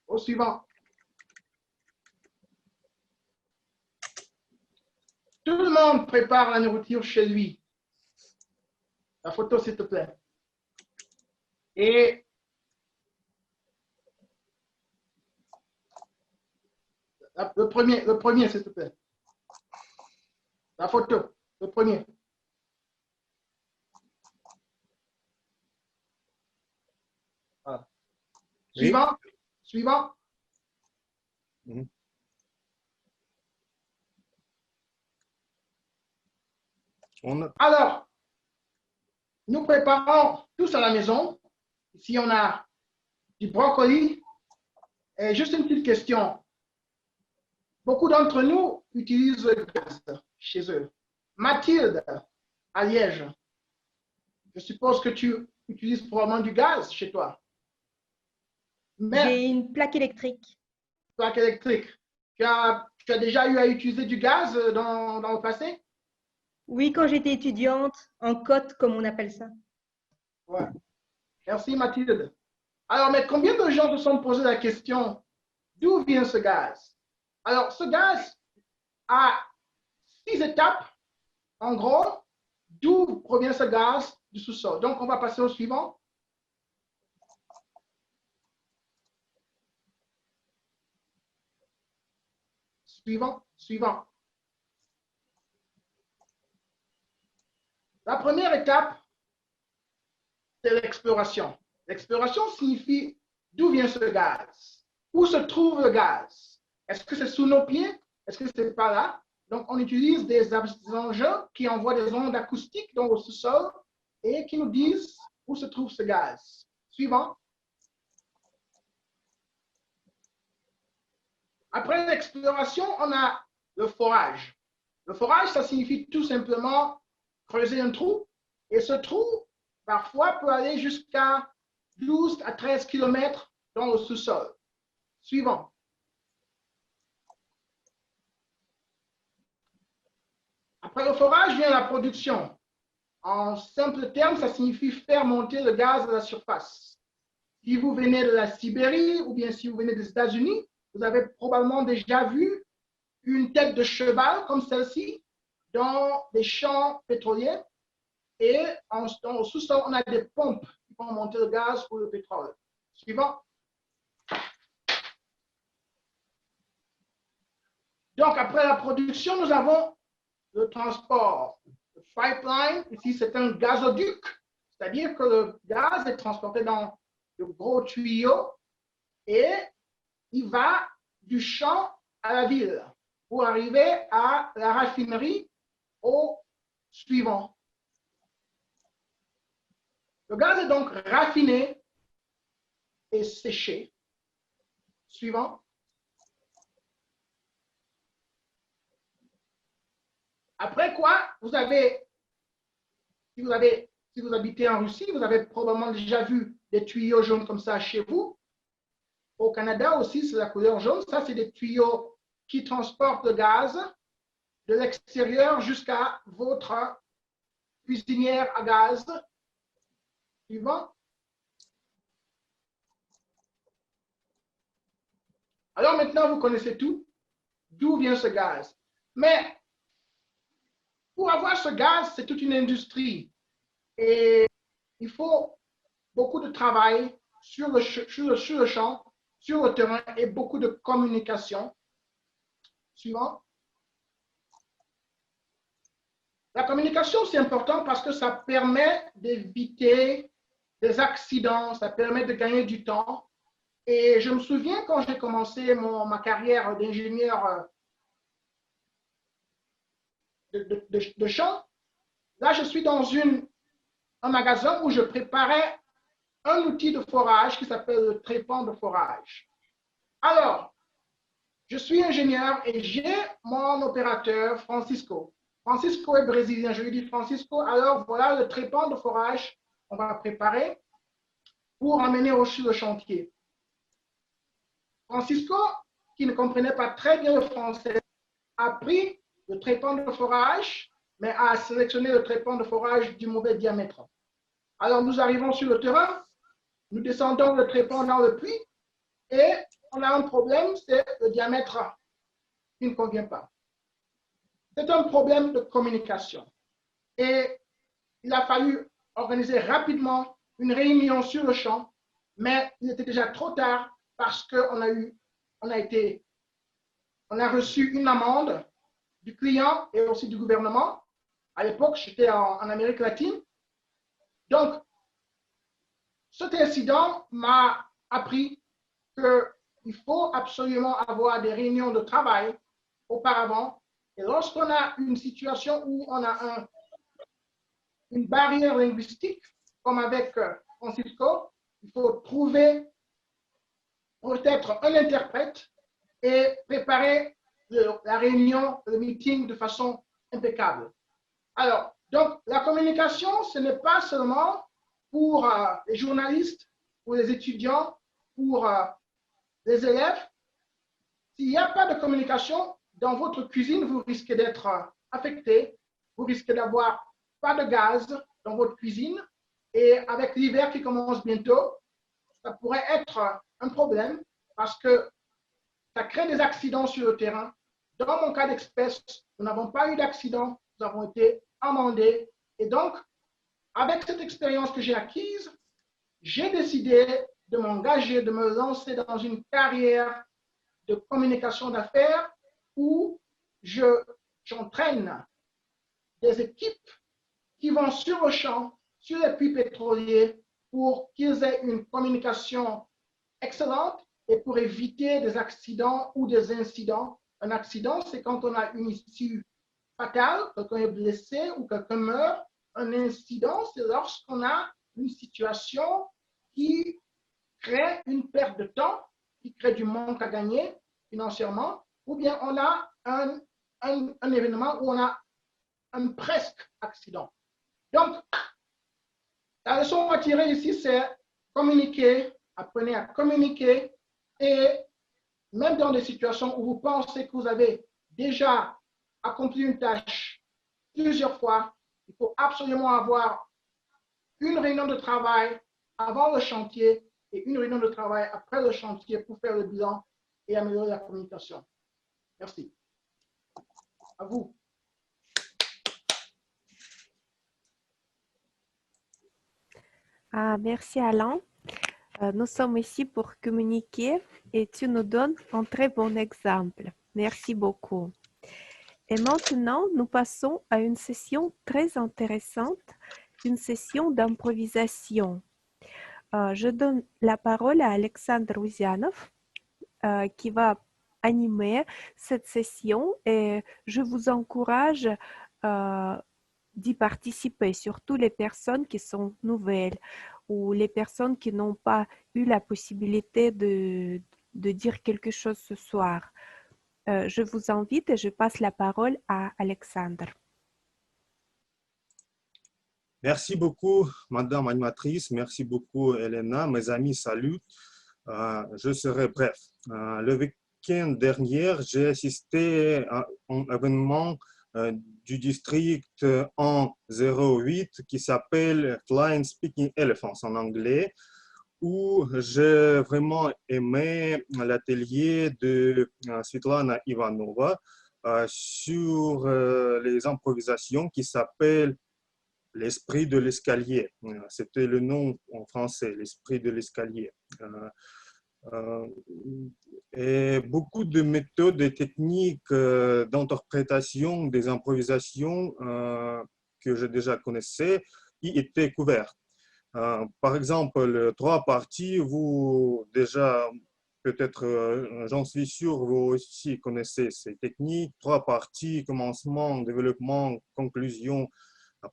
Au suivant. Tout le monde prépare la nourriture chez lui. La photo, s'il te plaît. Et le premier, s'il te plaît. La photo, le premier. Voilà. Suivant. Oui. Suivant. Alors, nous préparons tous à la maison. Ici, on a du brocoli. Et juste une petite question. Beaucoup d'entre nous utilisent le gaz chez eux. Mathilde, à Liège, je suppose que tu utilises probablement du gaz chez toi. J'ai une plaque électrique. Plaque électrique. Tu as déjà eu à utiliser du gaz dans le passé? Oui, quand j'étais étudiante, en cote, comme on appelle ça. Ouais. Merci Mathilde. Alors, mais combien de gens se sont posé la question, d'où vient ce gaz? Alors, ce gaz a 6 étapes, en gros, d'où provient ce gaz du sous-sol. Donc, on va passer au suivant. Suivant. La première étape, c'est l'exploration. L'exploration signifie d'où vient ce gaz? Où se trouve le gaz? Est-ce que c'est sous nos pieds? Est-ce que c'est par là? Donc, on utilise des engins qui envoient des ondes acoustiques dans le sous-sol et qui nous disent où se trouve ce gaz. Suivant. Après l'exploration, on a le forage. Le forage, ça signifie tout simplement creuser un trou. Et ce trou, parfois, peut aller jusqu'à 12 à 13 km dans le sous-sol. Suivant. Après le forage vient la production. En simple termes, ça signifie faire monter le gaz à la surface. Si vous venez de la Sibérie ou bien si vous venez des États-Unis, vous avez probablement déjà vu une tête de cheval comme celle-ci dans des champs pétroliers. Et au sous-sol, on a des pompes qui font monter le gaz ou le pétrole. Suivant. Donc, après la production, nous avons le transport. Le pipeline, ici, c'est un gazoduc, c'est-à-dire que le gaz est transporté dans de gros tuyaux et il va du champ à la ville pour arriver à la raffinerie au suivant. Le gaz est donc raffiné et séché. Suivant. Après quoi, si vous habitez en Russie, vous avez probablement déjà vu des tuyaux jaunes comme ça chez vous. Au Canada aussi, c'est la couleur jaune. Ça, c'est des tuyaux qui transportent le gaz de l'extérieur jusqu'à votre cuisinière à gaz. Suivant. Alors maintenant, vous connaissez tout. D'où vient ce gaz? Mais pour avoir ce gaz, c'est toute une industrie. Et il faut beaucoup de travail sur le champ, sur le terrain et beaucoup de communication. Suivant. La communication, c'est important parce que ça permet d'éviter des accidents, ça permet de gagner du temps. Et je me souviens quand j'ai commencé ma carrière d'ingénieur de champ, là, je suis dans un magasin où je préparais un outil de forage qui s'appelle le trépan de forage. Alors, je suis ingénieur et j'ai mon opérateur, Francisco. Francisco est brésilien. Je lui dis, Francisco, alors voilà le trépan de forage qu'on va préparer pour amener sur le chantier. Francisco, qui ne comprenait pas très bien le français, a pris le trépan de forage, mais a sélectionné le trépan de forage du mauvais diamètre. Alors, nous arrivons sur le terrain, nous descendons le trépan dans le puits et on a un problème, c'est le diamètre qui ne convient pas. C'est un problème de communication. Et il a fallu organiser rapidement une réunion sur le champ, mais il était déjà trop tard parce qu'on a reçu une amende du client et aussi du gouvernement. À l'époque, j'étais en Amérique latine. Donc, cet incident m'a appris qu'il faut absolument avoir des réunions de travail auparavant. Et lorsqu'on a une situation où on a une barrière linguistique, comme avec Francisco, il faut trouver peut-être un interprète et préparer la réunion, le meeting de façon impeccable. Alors, donc, la communication, ce n'est pas seulement pour les journalistes, pour les étudiants, pour les élèves. S'il n'y a pas de communication, dans votre cuisine, vous risquez d'être affecté vous risquez d'avoir pas de gaz dans votre cuisine. Et avec l'hiver qui commence bientôt, ça pourrait être un problème parce que ça crée des accidents sur le terrain. Dans mon cas d'espèce, nous n'avons pas eu d'accident, nous avons été amendés. Et donc, avec cette expérience que j'ai acquise, j'ai décidé de m'engager, de me lancer dans une carrière de communication d'affaires où j'entraîne des équipes qui vont sur le champ, sur les puits pétroliers, pour qu'ils aient une communication excellente et pour éviter des accidents ou des incidents. Un accident, c'est quand on a une issue fatale, quelqu'un est blessé ou quelqu'un meurt. Un incident, c'est lorsqu'on a une situation qui crée une perte de temps, qui crée du manque à gagner financièrement, ou bien on a un événement où on a un presque accident. Donc, la leçon à tirer ici, c'est communiquer, apprenez à communiquer et même dans des situations où vous pensez que vous avez déjà accompli une tâche plusieurs fois, il faut absolument avoir une réunion de travail avant le chantier et une réunion de travail après le chantier pour faire le bilan et améliorer la communication. Merci. À vous. Merci Alain. Nous sommes ici pour communiquer et tu nous donnes un très bon exemple. Merci beaucoup. Et maintenant, nous passons à une session très intéressante, une session d'improvisation. Je donne la parole à Alexandre Ouzianov qui va animer cette session et je vous encourage d'y participer, surtout les personnes qui sont nouvelles ou les personnes qui n'ont pas eu la possibilité de dire quelque chose ce soir. Je vous invite et je passe la parole à Alexandre. Merci beaucoup, Madame animatrice. Merci beaucoup, Elena. Mes amis, salut. Je serai bref. Le week-end dernier, j'ai assisté à un événement du district 108 qui s'appelle Flying Speaking Elephants en anglais, où j'ai vraiment aimé l'atelier de Svetlana Ivanova sur les improvisations qui s'appellent l'esprit de l'escalier. C'était le nom en français, l'esprit de l'escalier. Et beaucoup de méthodes et techniques d'interprétation des improvisations que je déjà connaissais y étaient couvertes. Par exemple, 3 parties, vous déjà, peut-être, j'en suis sûr, vous aussi connaissez ces techniques. 3 parties, commencement, développement, conclusion.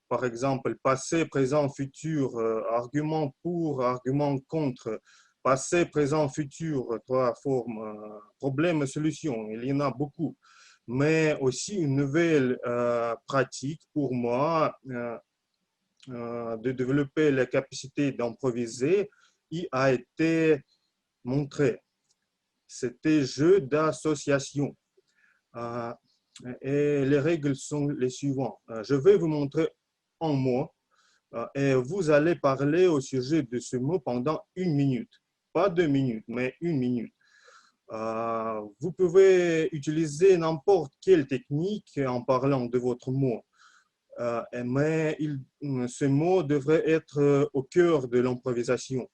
Par exemple, passé, présent, futur, argument pour, argument contre, passé, présent, futur, 3 formes, problème, solution, il y en a beaucoup. Mais aussi une nouvelle pratique pour moi de développer la capacité d'improviser, il a été montré. C'était jeu d'association. Et les règles sont les suivantes. Je vais vous montrer un mot et vous allez parler au sujet de ce mot pendant 1 minute. Pas 2 minutes, mais 1 minute. Vous pouvez utiliser n'importe quelle technique en parlant de votre mot. Mais ce mot devrait être au cœur de l'improvisation.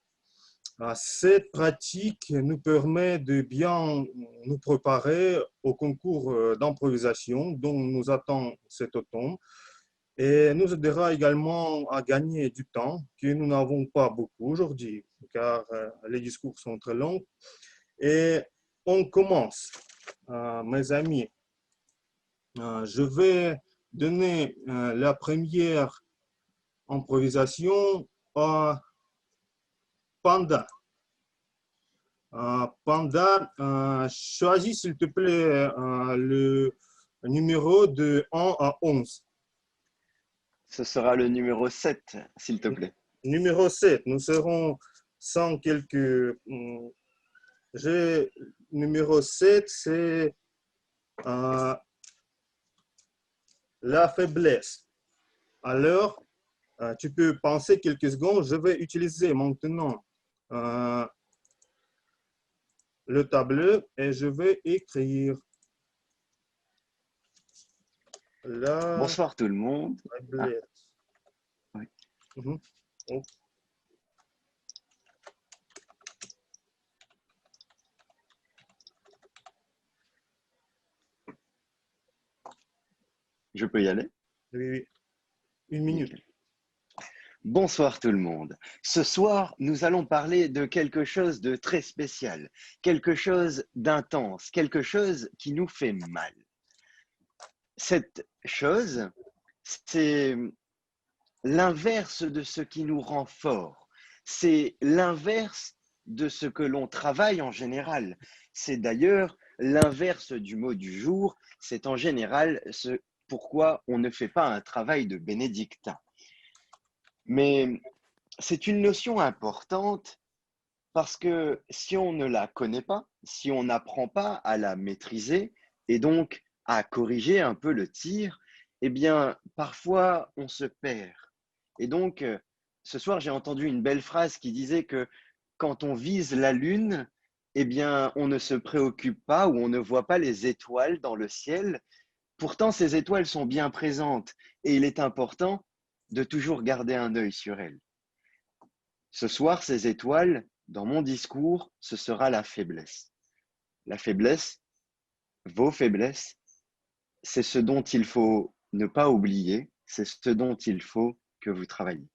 Cette pratique nous permet de bien nous préparer au concours d'improvisation dont nous attend cet automne et nous aidera également à gagner du temps que nous n'avons pas beaucoup aujourd'hui car les discours sont très longs. Et on commence, mes amis. Je vais donner la première improvisation à Panda. Panda, choisis s'il te plaît le numéro de 1 à 11. Ce sera le numéro 7, s'il te plaît. Numéro 7, nous serons sans quelques... Numéro 7, c'est la faiblesse. Alors, tu peux penser quelques secondes. Je vais utiliser maintenant le tableau et je vais écrire la Bonsoir tout le monde. faiblesse. Oui. Oh. Je peux y aller? Oui, oui. Une minute. Bonsoir tout le monde. Ce soir, nous allons parler de quelque chose de très spécial, quelque chose d'intense, quelque chose qui nous fait mal. Cette chose, c'est l'inverse de ce qui nous rend forts. C'est l'inverse de ce que l'on travaille en général. C'est d'ailleurs l'inverse du mot du jour. C'est en général ce pourquoi on ne fait pas un travail de bénédictin. Mais c'est une notion importante parce que si on ne la connaît pas, si on n'apprend pas à la maîtriser et donc à corriger un peu le tir, eh bien, parfois, on se perd. Et donc, ce soir, j'ai entendu une belle phrase qui disait que quand on vise la lune, eh bien, on ne se préoccupe pas ou on ne voit pas les étoiles dans le ciel. Pourtant, ces étoiles sont bien présentes et il est important de toujours garder un œil sur elles. Ce soir, ces étoiles, dans mon discours, ce sera la faiblesse. La faiblesse, vos faiblesses, c'est ce dont il faut ne pas oublier, c'est ce dont il faut que vous travailliez.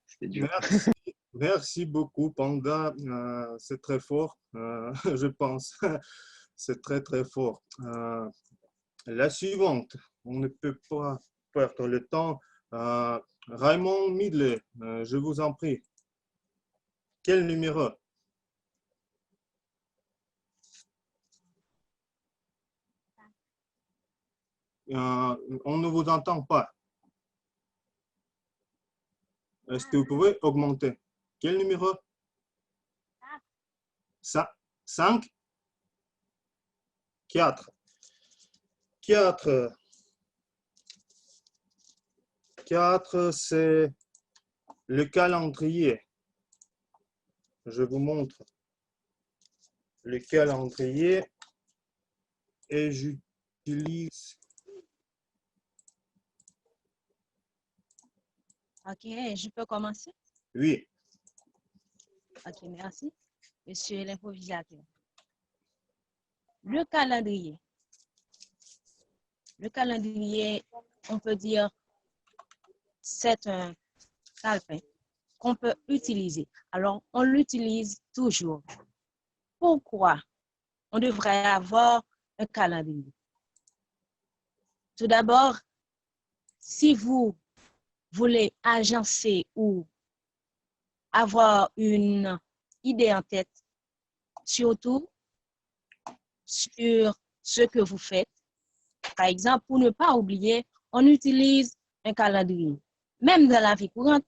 C'était dur. Merci beaucoup, Panda. C'est très fort, je pense. C'est très, très fort. La suivante, on ne peut pas perdre le temps. Raymond Midley, je vous en prie. Quel numéro? On ne vous entend pas. Est-ce que vous pouvez augmenter? Quel numéro? 5? 4. 4, c'est le calendrier. Je vous montre le calendrier et j'utilise. Ok, je peux commencer? Oui. Ok, merci. Monsieur l'improvisateur. Le calendrier. Le calendrier, on peut dire, c'est un calepin qu'on peut utiliser. Alors, on l'utilise toujours. Pourquoi on devrait avoir un calendrier? Tout d'abord, si vous voulez agencer ou avoir une idée en tête, surtout sur ce que vous faites. Par exemple, pour ne pas oublier, on utilise un calendrier. Même dans la vie courante,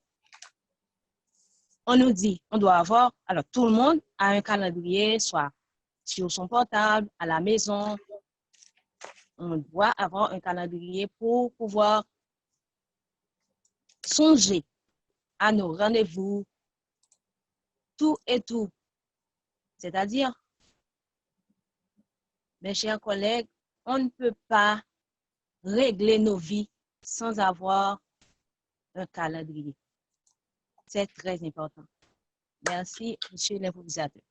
on nous dit, on doit avoir, alors tout le monde a un calendrier, soit sur son portable, à la maison. On doit avoir un calendrier pour pouvoir songer à nos rendez-vous, tout et tout. C'est-à-dire, mes chers collègues, on ne peut pas régler nos vies sans avoir un calendrier. C'est très important. Merci, monsieur l'improvisateur.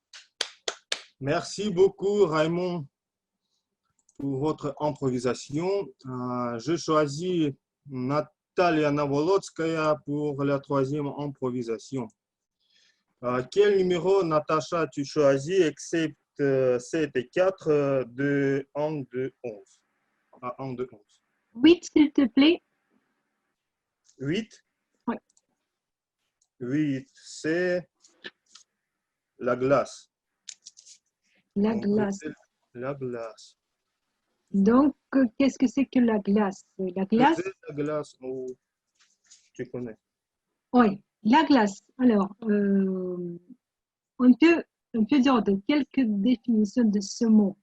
Merci beaucoup, Raymond, pour votre improvisation. Je choisis Natalia Navolodskaya pour la troisième improvisation. Quel numéro, Natacha, tu choisis, excepte 7 et 4 de 1 de 11? À 1 de 11. 8, s'il te plaît. 8? Oui. 8, c'est la glace. La glace. La glace. Donc, qu'est-ce que c'est que la glace? La glace? La glace, oh, tu connais. Oui, la glace. Alors, on peut dire de quelques définitions de ce mot.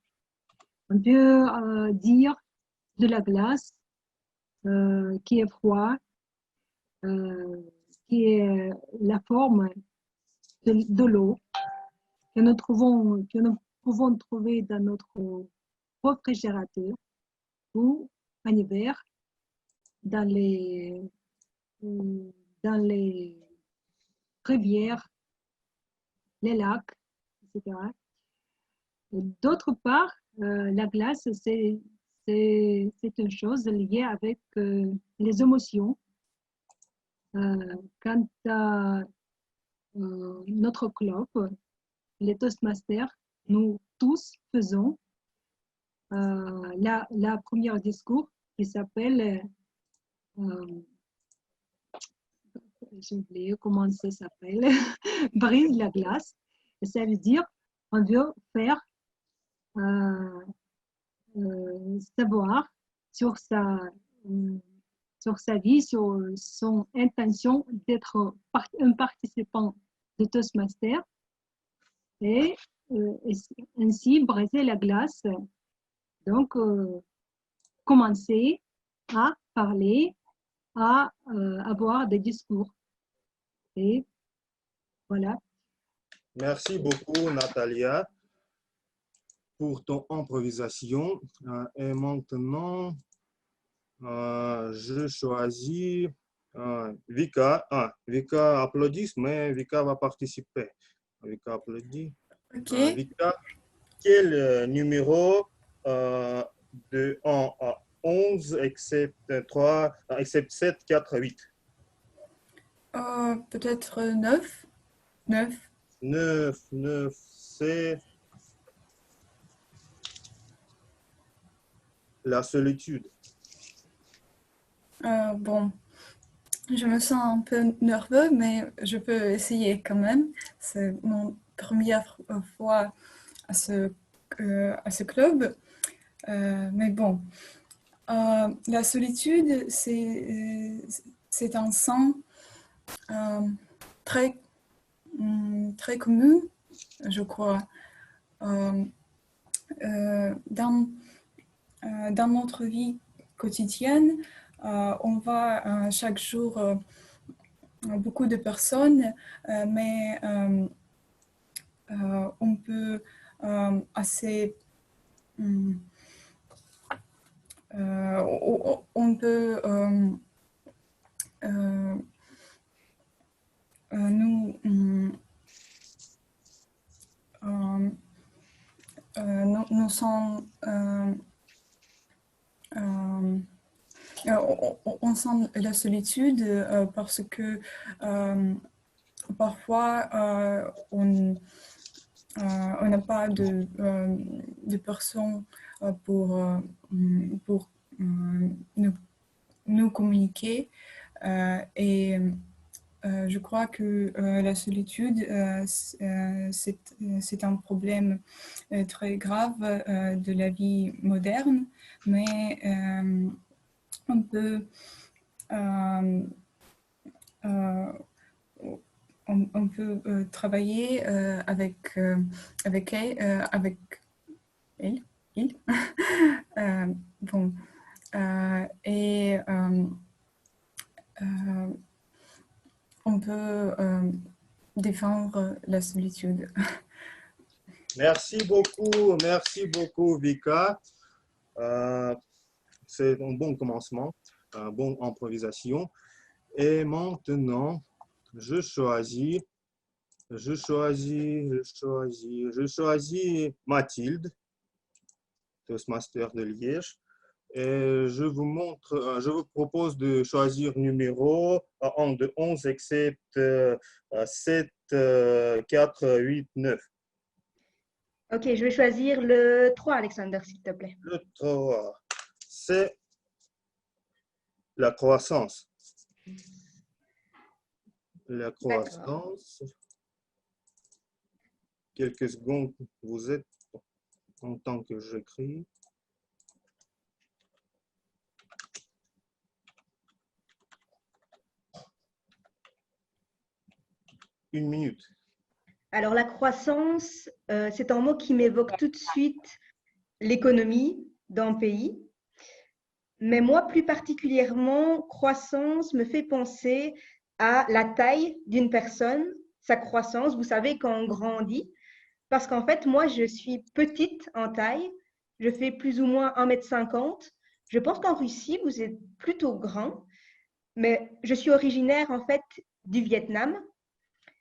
On peut dire de la glace qui est froid, qui est la forme de l'eau que nous pouvons trouver dans notre réfrigérateur ou en hiver dans les rivières, les lacs, etc. D'autre part, la glace, c'est une chose liée avec les émotions. Quand notre club, les Toastmasters, nous tous faisons la première discours qui s'appelle, j'ai oublié comment ça s'appelle, brise la glace. Et ça veut dire on veut faire savoir sur sa vie, sur son intention d'être un participant de Toastmaster et ainsi briser la glace. Donc, commencer à parler, à avoir des discours. Et voilà. Merci beaucoup, Natalia, pour ton improvisation. Et maintenant, je choisis Vika. Vika applaudit, mais Vika va participer. Vika applaudit. Ok. Vika, quel numéro de 1 à 11, except 7, 4, 8? Peut-être 9. 9, c'est la solitude. Bon, je me sens un peu nerveux, mais je peux essayer quand même. C'est mon première fois à ce club. Mais bon, la solitude, c'est un sens très commun, je crois. Dans notre vie quotidienne, on voit chaque jour beaucoup de personnes, mais on peut assez... on peut nous sommes on sent la solitude parce que parfois on n'a pas de personnes pour nous communiquer et je crois que la solitude, c'est un problème très grave de la vie moderne, mais on peut travailler avec elle, il. Bon, et on peut défendre la solitude. Merci beaucoup, Vika. C'est un bon commencement, un bon improvisation. Et maintenant, je choisis Mathilde, Toastmaster de Liège. Et je vous propose de choisir numéro 1 de 11, except 7, 4, 8, 9. Ok, je vais choisir le 3, Alexander, s'il te plaît. Le 3, c'est la croissance. La croissance. Quelques secondes, vous êtes en tant que j'écris. Une minute. Alors, la croissance, c'est un mot qui m'évoque tout de suite l'économie d'un pays. Mais moi, plus particulièrement, croissance me fait penser à la taille d'une personne, sa croissance. Vous savez, quand on grandit, parce qu'en fait, moi, je suis petite en taille. Je fais plus ou moins 1,50 m. Je pense qu'en Russie, vous êtes plutôt grand. Mais je suis originaire, en fait, du Vietnam.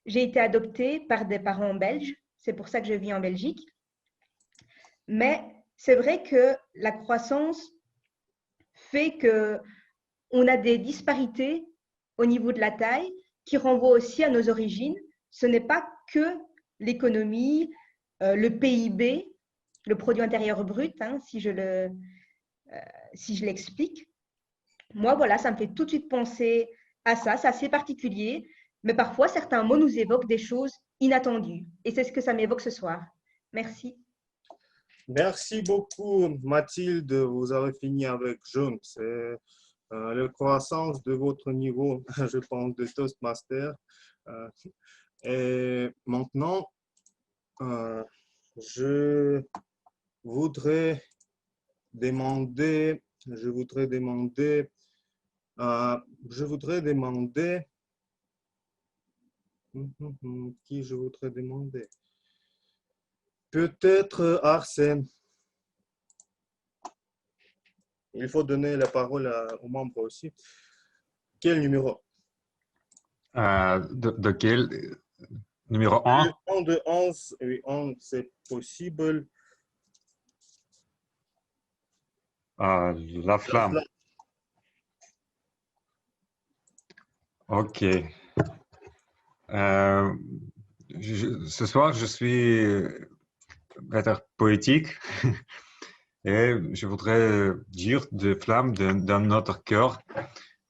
J'ai été adoptée par des parents belges. C'est pour ça que je vis en Belgique. Mais c'est vrai que la croissance fait qu'on a des disparités au niveau de la taille qui renvoient aussi à nos origines. Ce n'est pas que l'économie, le PIB, le produit intérieur brut, hein, si je l'explique. Moi, voilà, ça me fait tout de suite penser à ça. C'est assez particulier, mais parfois, certains mots nous évoquent des choses inattendues. Et c'est ce que ça m'évoque ce soir. Merci. Merci beaucoup, Mathilde. Vous avez fini avec jaune. C'est la croissance de votre niveau, je pense, de Toastmaster. Et maintenant, je voudrais demander qui je voudrais demander? Peut-être Arsène. Il faut donner la parole aux membres aussi. Quel numéro? De quel? Numéro 1? Le temps de 11, oui, 11, c'est possible. La flamme. Ok. Ce soir, je suis être poétique et je voudrais dire des flammes dans notre cœur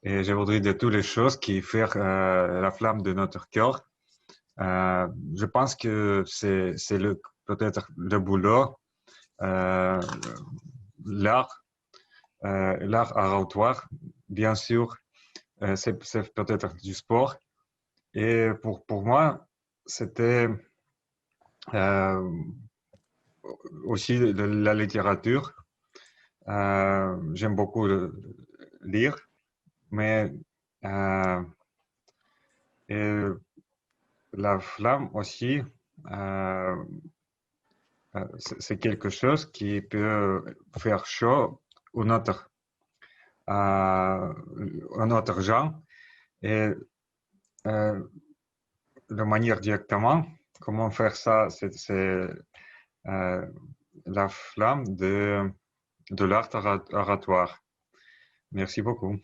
et je voudrais dire toutes les choses qui font la flamme de notre cœur. Je pense que c'est peut-être le boulot, l'art oratoire, bien sûr, c'est peut-être du sport. Et pour moi, c'était aussi de la littérature. J'aime beaucoup lire, mais et la flamme aussi, c'est quelque chose qui peut faire chaud à notre gens. Et de manière directement, comment faire ça, c'est la flamme de l'art oratoire. Merci beaucoup.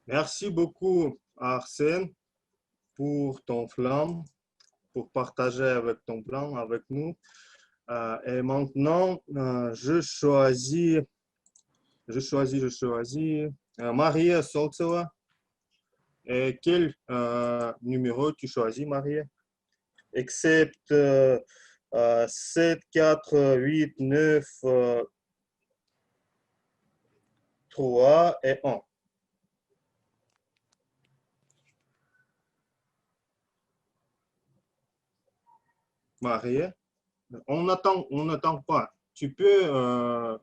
Merci beaucoup, Arsène, pour ton flamme, pour partager avec ton plan avec nous. Et maintenant, je choisis Maria Soltsova. Et quel numéro tu choisis, Maria? Except 7, 4, 8, 9, 3 et 1. Maria, on n'attend pas. Tu peux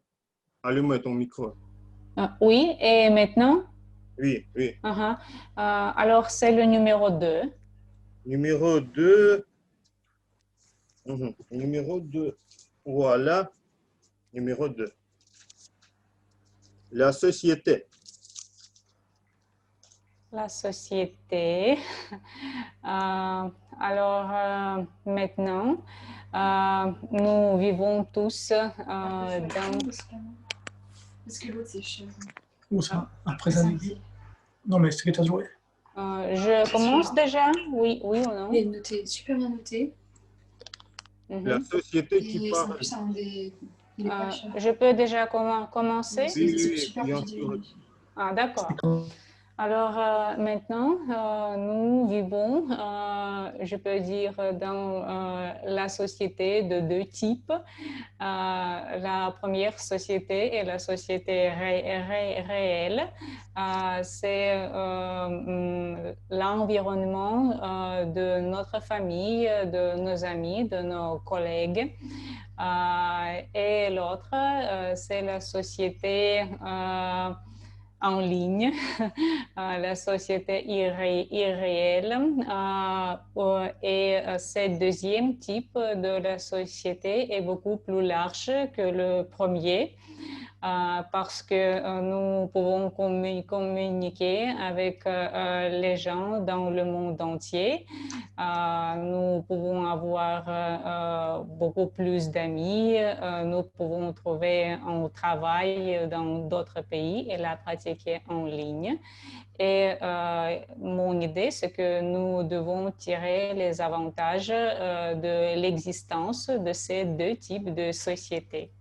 allumer ton micro. Oui, et maintenant? Oui, oui. Alors, c'est le numéro 2. Numéro 2. Numéro 2. Voilà. Numéro 2. La société. La société. Alors, maintenant, nous vivons tous dans... Parce que l'autre, c'est cher. Où ça? Après ça? Non, mais c'est que tu as joué. Je commence déjà? Oui ou non? Il est noté, super bien noté. La société qui parle. En plus, il est pas cher. Je peux déjà commencer? Oui, bien sûr. D'accord. Alors maintenant, nous vivons, je peux dire, dans la société de deux types. La première société est la société réelle. C'est l'environnement de notre famille, de nos amis, de nos collègues. Et l'autre, c'est la société en ligne, la société irréelle. Et ce deuxième type de la société est beaucoup plus large que le premier. Parce que nous pouvons communiquer avec les gens dans le monde entier. Nous pouvons avoir beaucoup plus d'amis. Nous pouvons trouver un travail dans d'autres pays et la pratiquer en ligne. Et mon idée, c'est que nous devons tirer les avantages de l'existence de ces deux types de sociétés.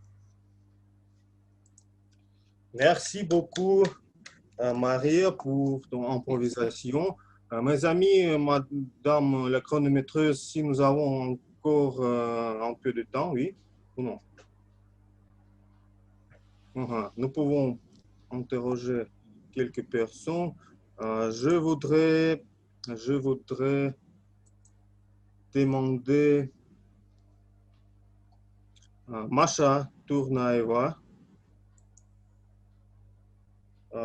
Merci beaucoup, Maria, pour ton improvisation. Mes amis, Madame la chronométreuse, si nous avons encore un peu de temps, oui ou non? Nous pouvons interroger quelques personnes. Je voudrais demander Masha Tournaeva.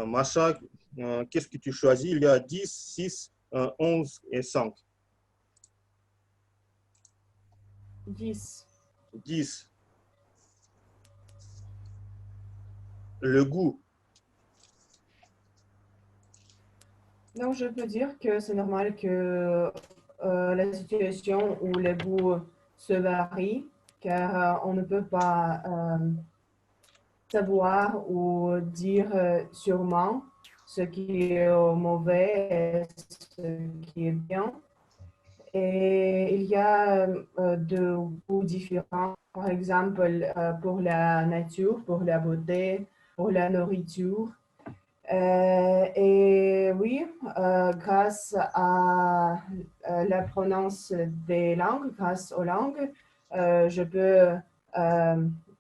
Masha, qu'est-ce que tu choisis? Il y a 10, 6, 11 et 5. 10. 10. Le goût. Donc, je peux dire que c'est normal que la situation où les goûts se varient, car on ne peut pas savoir ou dire sûrement ce qui est mauvais et ce qui est bien. Et il y a de goûts différents, par exemple pour la nature, pour la beauté, pour la nourriture. Et oui, grâce à l'apprenance des langues, grâce aux langues, je peux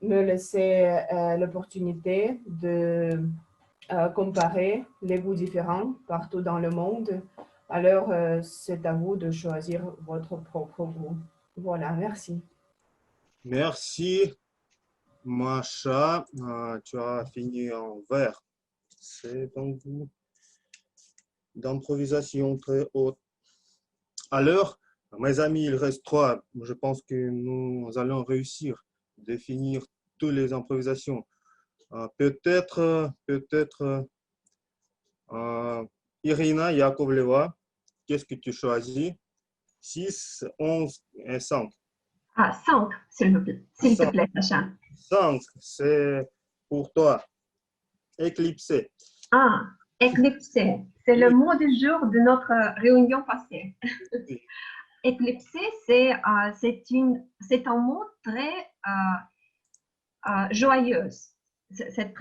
me laisser l'opportunité de comparer les goûts différents partout dans le monde. Alors, c'est à vous de choisir votre propre goût. Voilà, merci. Merci, Masha. Tu as fini en vert. C'est un goût d'improvisation très haute. Alors, mes amis, il reste 3. Je pense que nous allons réussir à définir toutes les improvisations. Peut-être Irina Yakovleva, qu'est-ce que tu choisis? 6, 11 et 5. 5, s'il te plaît, Sacha. 5, c'est pour toi. Éclipsé. Éclipsé. C'est le mot du jour de notre réunion passée. Éclipsé, c'est un mot très joyeux. C'est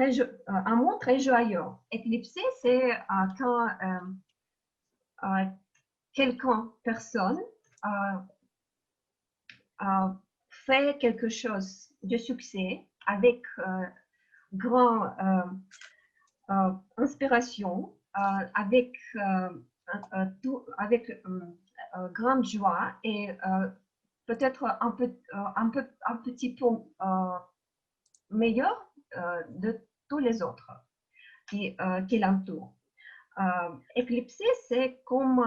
un mot très joyeux. Éclipsé, c'est quand personne fait quelque chose de succès avec grande inspiration, avec grande joie et peut-être un petit peu meilleur de tous les autres qui l'entourent. Éclipsé, c'est comme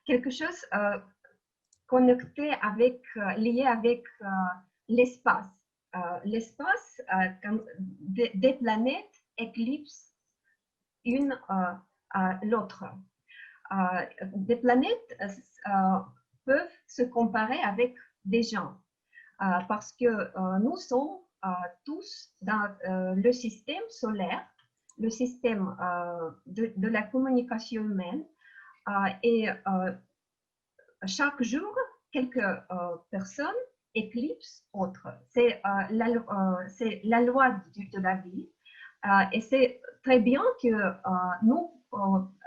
quelque chose connecté lié avec l'espace. L'espace, des planètes éclipsent une l'autre. Des planètes peuvent se comparer avec des gens parce que nous sommes tous dans le système solaire, le système de la communication humaine et chaque jour, quelques personnes éclipsent autres. C'est la loi de la vie et c'est très bien que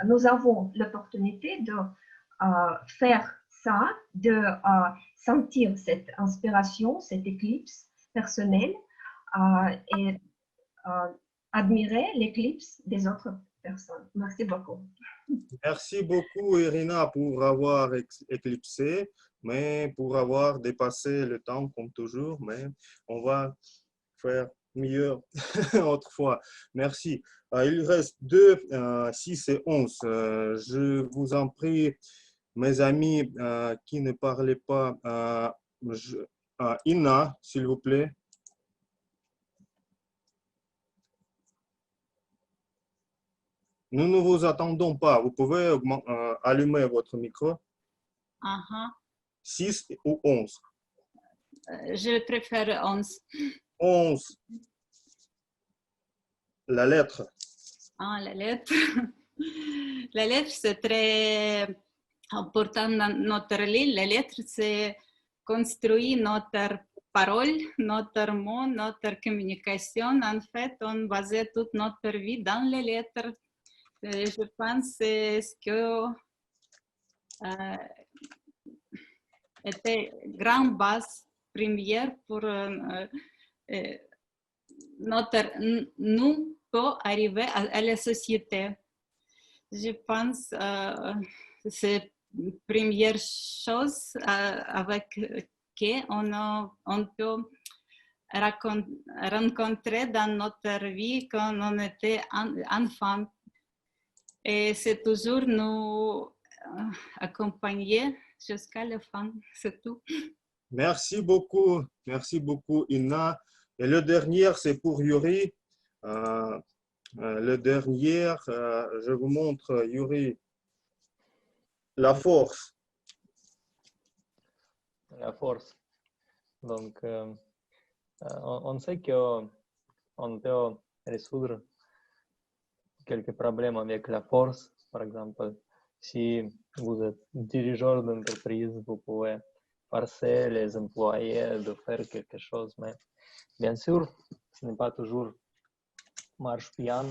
nous avons l'opportunité de faire ça, de sentir cette inspiration, cette éclipse personnelle et admirer l'éclipse des autres personnes. Merci beaucoup. Merci beaucoup, Irina, pour avoir éclipsé, mais pour avoir dépassé le temps comme toujours. Mais on va faire mieux autrefois. Merci. Il reste 2, 6 et 11. Je vous en prie, mes amis qui ne parlaient pas, Inna, s'il vous plaît. Nous ne vous attendons pas. Vous pouvez allumer votre micro. 6 ou 11? Je préfère 11. 11. La lettre. La lettre. La lettre, c'est très important dans notre vie. La lettre, c'est construire notre parole, notre mot, notre communication. En fait, on base toute notre vie dans les lettres. Je pense que c'est ce que était grande base première pour nous pour arriver à la société. Je pense que c'est la première chose avec laquelle on peut rencontrer dans notre vie quand on était enfant. Et c'est toujours nous accompagner jusqu'à la fin, c'est tout. Merci beaucoup, Inna. Et le dernier, c'est pour Yuri. Le dernier, je vous montre, Yuri, la force. La force. Donc, on sait qu'on peut résoudre quelques problèmes avec la force. Par exemple, si vous êtes dirigeant d'entreprise, vous pouvez forcer les employés de faire quelque chose. Mais bien sûr, ce n'est pas toujours marche bien.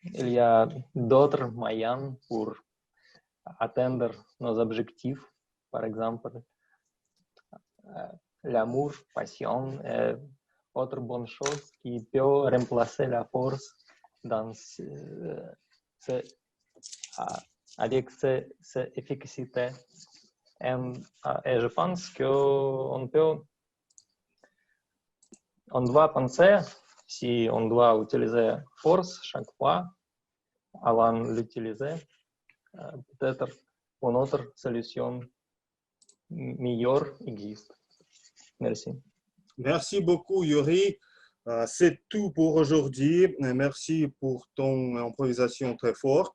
Il y a d'autres moyens pour atteindre nos objectifs. Par exemple, l'amour, passion et autre bonne chose qui peut remplacer la force avec cette efficacité. Et je pense qu'on doit penser si on doit utiliser force chaque fois avant d'utiliser. Peut-être une autre solution meilleure existe. Merci. Merci beaucoup, Yuri. C'est tout pour aujourd'hui. Merci pour ton improvisation très forte.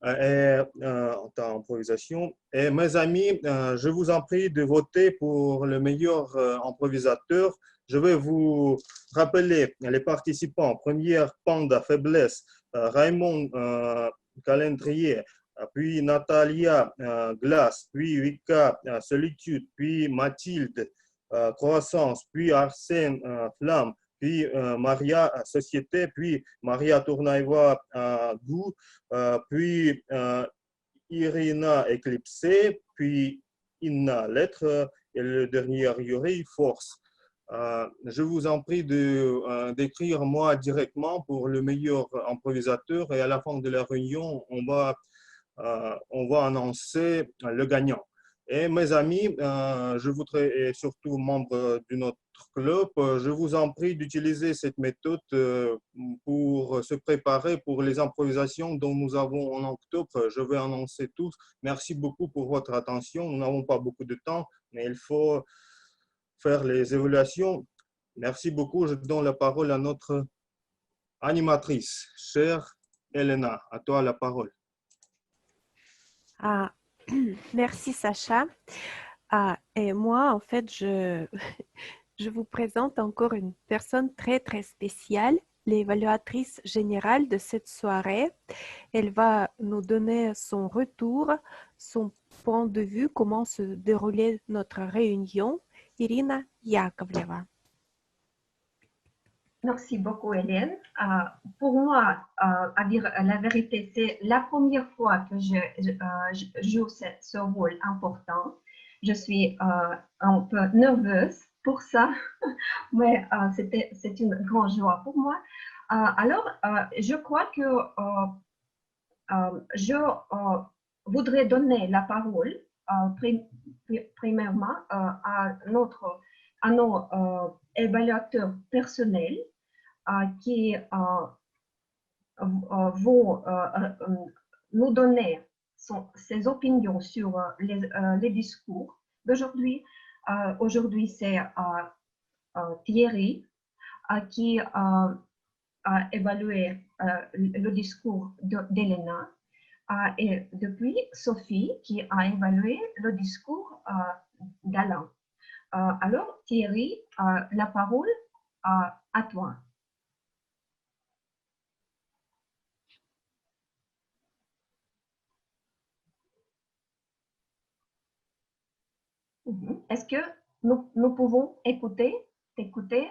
Ta improvisation. Et mes amis, je vous en prie de voter pour le meilleur improvisateur. Je vais vous rappeler les participants. Première, Panda, Faiblesse, Raymond, Calendrier, puis Natalia, Glace, puis Wika, Solitude, puis Mathilde, Croissance, puis Arsène, Flamme, puis Maria, Société, puis Maria Tournaïva, Goût, puis Irina, Éclipsé, puis Inna, Lettre, et le dernier, Yuri, Force. Je vous en prie d'écrire moi directement pour le meilleur improvisateur et à la fin de la réunion, on va annoncer le gagnant. Et mes amis, je voudrais, et surtout membres de notre club, je vous en prie d'utiliser cette méthode pour se préparer pour les improvisations dont nous avons en octobre. Je vais annoncer tous. Merci beaucoup pour votre attention. Nous n'avons pas beaucoup de temps, mais il faut faire les évaluations. Merci beaucoup. Je donne la parole à notre animatrice, chère Elena. À toi la parole. Merci Sacha. Et moi, en fait, je vous présente encore une personne très, très spéciale, l'évaluatrice générale de cette soirée. Elle va nous donner son retour, son point de vue, comment se déroulait notre réunion. Irina Yakovleva. Merci beaucoup, Hélène. Pour moi, à dire la vérité, c'est la première fois que je joue ce rôle important. Je suis un peu nerveuse pour ça, mais c'est une grande joie pour moi. Alors, je crois que je voudrais donner la parole premièrement à nos évaluateurs personnels qui vont nous donner ses opinions sur les discours d'aujourd'hui. Aujourd'hui, c'est Thierry qui a évalué le discours d'Elena et depuis Sophie qui a évalué le discours d'Alain. Alors, Thierry, la parole à toi. Est-ce que nous pouvons t'écouter?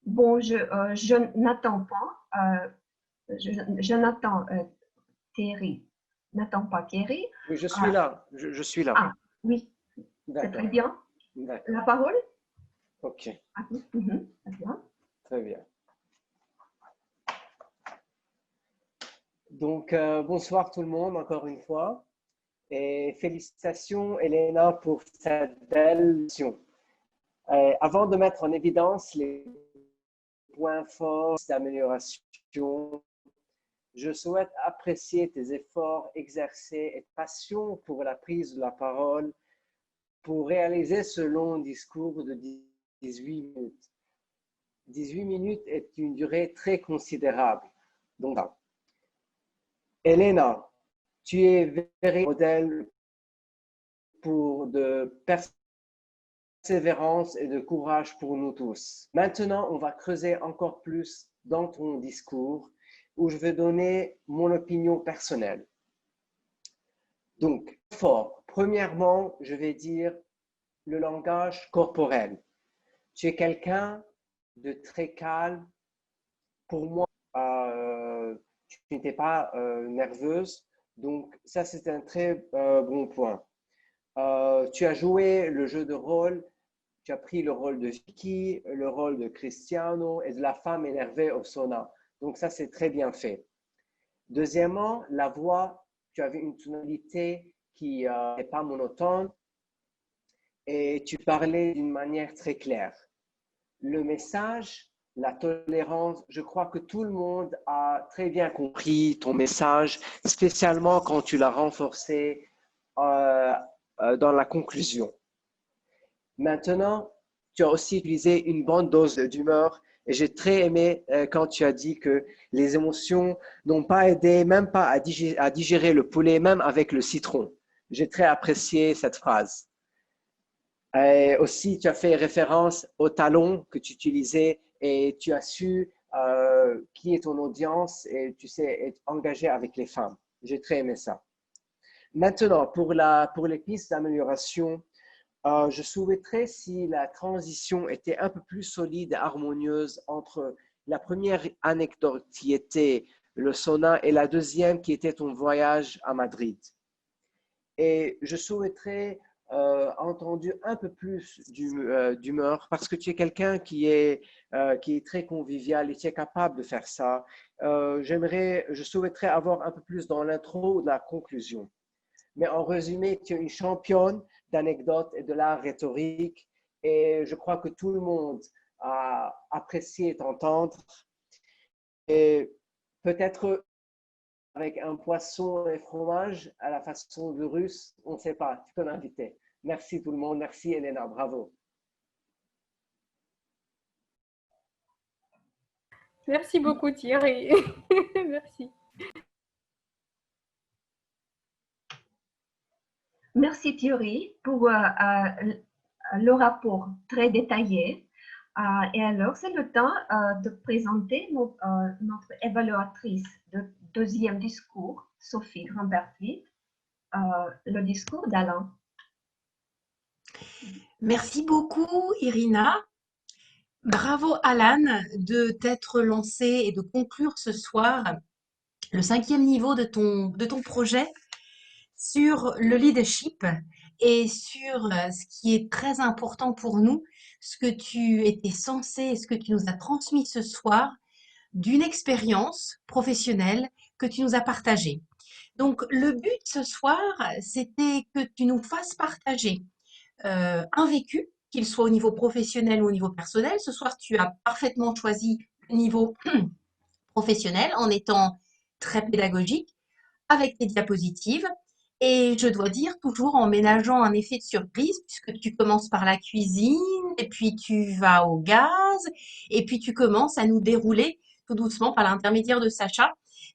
Bon, je n'attends pas. Je n'attends Thierry. N'attends pas Thierry. Oui, je suis là. Je suis là. Ah, oui. C'est très bien. La parole? OK. Très bien. Très bien. Donc, bonsoir tout le monde, encore une fois. Et félicitations, Elena, pour cette belle mission. Avant de mettre en évidence les points forts d'amélioration, je souhaite apprécier tes efforts exercés et passion pour la prise de la parole pour réaliser ce long discours de 18 minutes. 18 minutes est une durée très considérable. Donc, Elena, tu es un modèle de persévérance et de courage pour nous tous. Maintenant, on va creuser encore plus dans ton discours où je vais donner mon opinion personnelle. Donc, fort. Premièrement, je vais dire le langage corporel. Tu es quelqu'un de très calme. Pour moi, tu n'étais pas nerveuse. Donc, ça, c'est un très bon point. Tu as joué le jeu de rôle. Tu as pris le rôle de Vicky, le rôle de Cristiano et de la femme énervée au sauna. Donc, ça, c'est très bien fait. Deuxièmement, la voix, tu avais une tonalité qui n'est pas monotone et tu parlais d'une manière très claire. Le message, la tolérance, je crois que tout le monde a très bien compris ton message, spécialement quand tu l'as renforcé dans la conclusion. Maintenant, tu as aussi utilisé une bonne dose d'humeur et j'ai très aimé quand tu as dit que les émotions n'ont pas aidé, même pas à digérer le poulet, même avec le citron. J'ai très apprécié cette phrase. Et aussi, tu as fait référence au talon que tu utilisais et tu as su qui est ton audience et tu sais être engagé avec les femmes. J'ai très aimé ça. Maintenant, pour les pistes d'amélioration, je souhaiterais si la transition était un peu plus solide et harmonieuse entre la première anecdote qui était le sauna et la deuxième qui était ton voyage à Madrid. Et je souhaiterais entendu un peu plus d'humeur parce que tu es quelqu'un qui est très convivial et tu es capable de faire ça. Je souhaiterais avoir un peu plus dans l'intro ou la conclusion. Mais en résumé, tu es une championne d'anecdotes et de l'art rhétorique et je crois que tout le monde a apprécié t'entendre. Et peut-être avec un poisson et fromage à la façon de russe, on ne sait pas, tu peux m'inviter. Merci tout le monde, merci Elena, bravo. Merci beaucoup Thierry. Merci. Merci Thierry pour le rapport très détaillé. Et alors, c'est le temps de présenter notre évaluatrice de deuxième discours, Sophie Grandbertwiet. le discours d'Alain. Merci beaucoup, Irina. Bravo, Alan, de t'être lancé et de conclure ce soir le 5e niveau de ton projet sur le leadership et sur ce qui est très important pour nous, ce que tu étais censé et ce que tu nous as transmis ce soir d'une expérience professionnelle que tu nous as partagée. Donc, le but ce soir, c'était que tu nous fasses partager un vécu, qu'il soit au niveau professionnel ou au niveau personnel. Ce soir, tu as parfaitement choisi le niveau professionnel en étant très pédagogique, avec tes diapositives. Et je dois dire, toujours en ménageant un effet de surprise, puisque tu commences par la cuisine, et puis tu vas au gaz, et puis tu commences à nous dérouler tout doucement par l'intermédiaire de Sacha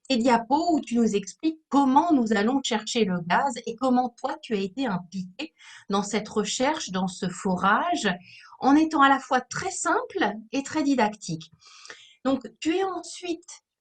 tes diapos où tu nous expliques comment nous allons chercher le gaz et comment toi tu as été impliqué dans cette recherche, dans ce forage, en étant à la fois très simple et très didactique. Donc, tu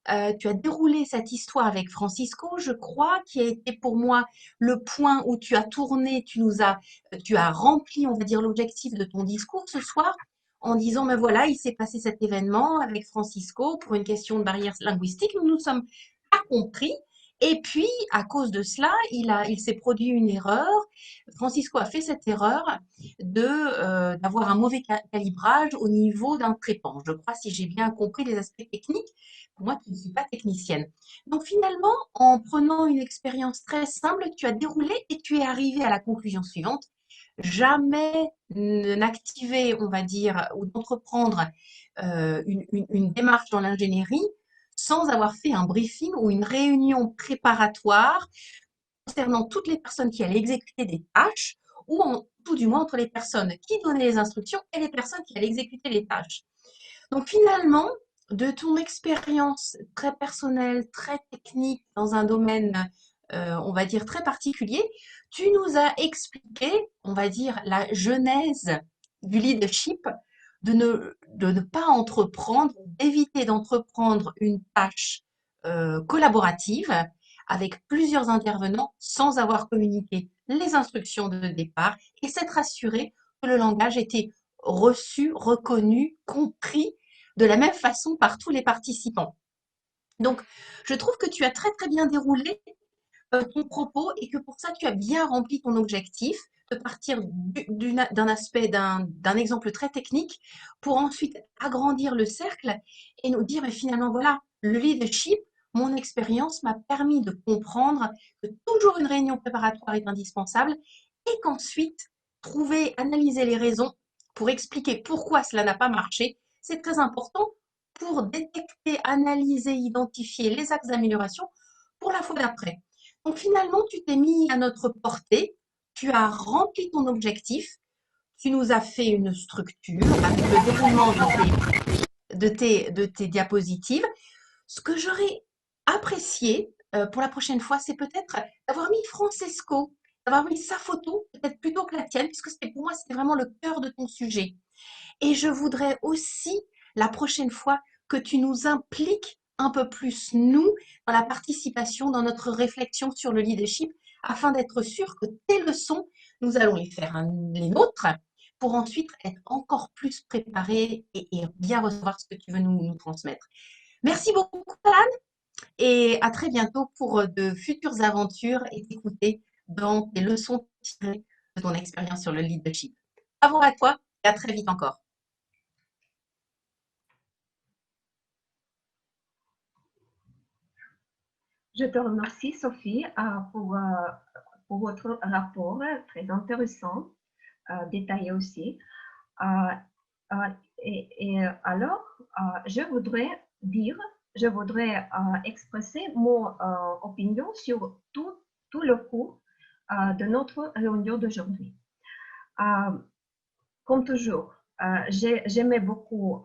as déroulé cette histoire avec Francisco, je crois, qui a été pour moi le point où tu as tourné, tu as rempli, on va dire, l'objectif de ton discours ce soir en disant, mais voilà, il s'est passé cet événement avec Francisco pour une question de barrière linguistique, nous nous sommes pas compris. Et puis, à cause de cela, il s'est produit une erreur. Francisco a fait cette erreur d'avoir un mauvais calibrage au niveau d'un trépan. Je crois, si j'ai bien compris les aspects techniques, pour moi, tu ne suis pas technicienne. Donc, finalement, en prenant une expérience très simple, tu as déroulé et tu es arrivé à la conclusion suivante. Jamais n'activer, on va dire, ou d'entreprendre une démarche dans l'ingénierie sans avoir fait un briefing ou une réunion préparatoire concernant toutes les personnes qui allaient exécuter des tâches ou tout du moins entre les personnes qui donnaient les instructions et les personnes qui allaient exécuter les tâches. Donc finalement, de ton expérience très personnelle, très technique dans un domaine, on va dire, très particulier, tu nous as expliqué, on va dire, la genèse du leadership, de ne pas entreprendre, d'éviter d'entreprendre une tâche collaborative avec plusieurs intervenants sans avoir communiqué les instructions de départ et s'être assuré que le langage était reçu, reconnu, compris de la même façon par tous les participants. Donc, je trouve que tu as très très bien déroulé ton propos et que pour ça, tu as bien rempli ton objectif de partir d'un aspect, d'un exemple très technique pour ensuite agrandir le cercle et nous dire, mais finalement, voilà, le leadership, mon expérience m'a permis de comprendre que toujours une réunion préparatoire est indispensable et qu'ensuite, analyser les raisons pour expliquer pourquoi cela n'a pas marché, c'est très important pour détecter, analyser, identifier les axes d'amélioration pour la fois d'après. Donc finalement, tu t'es mis à notre portée, tu as rempli ton objectif, tu nous as fait une structure avec le déroulement de tes diapositives. Ce que j'aurais apprécié pour la prochaine fois, c'est peut-être d'avoir mis Francesco, d'avoir mis sa photo, peut-être plutôt que la tienne, puisque pour moi, c'était vraiment le cœur de ton sujet. Et je voudrais aussi, la prochaine fois, que tu nous impliques un peu plus, nous, dans la participation, dans notre réflexion sur le leadership, afin d'être sûr que tes leçons, nous allons les faire les nôtres, pour ensuite être encore plus préparés et bien recevoir ce que tu veux nous transmettre. Merci beaucoup, Alan, et à très bientôt pour de futures aventures et t'écouter dans tes leçons tirées de ton expérience sur le leadership. Bravo à toi et à très vite encore. Je te remercie, Sophie, pour votre rapport très intéressant, détaillé aussi. Et alors, je voudrais expresser mon opinion sur tout le cours de notre réunion d'aujourd'hui. Comme toujours, j'aimais beaucoup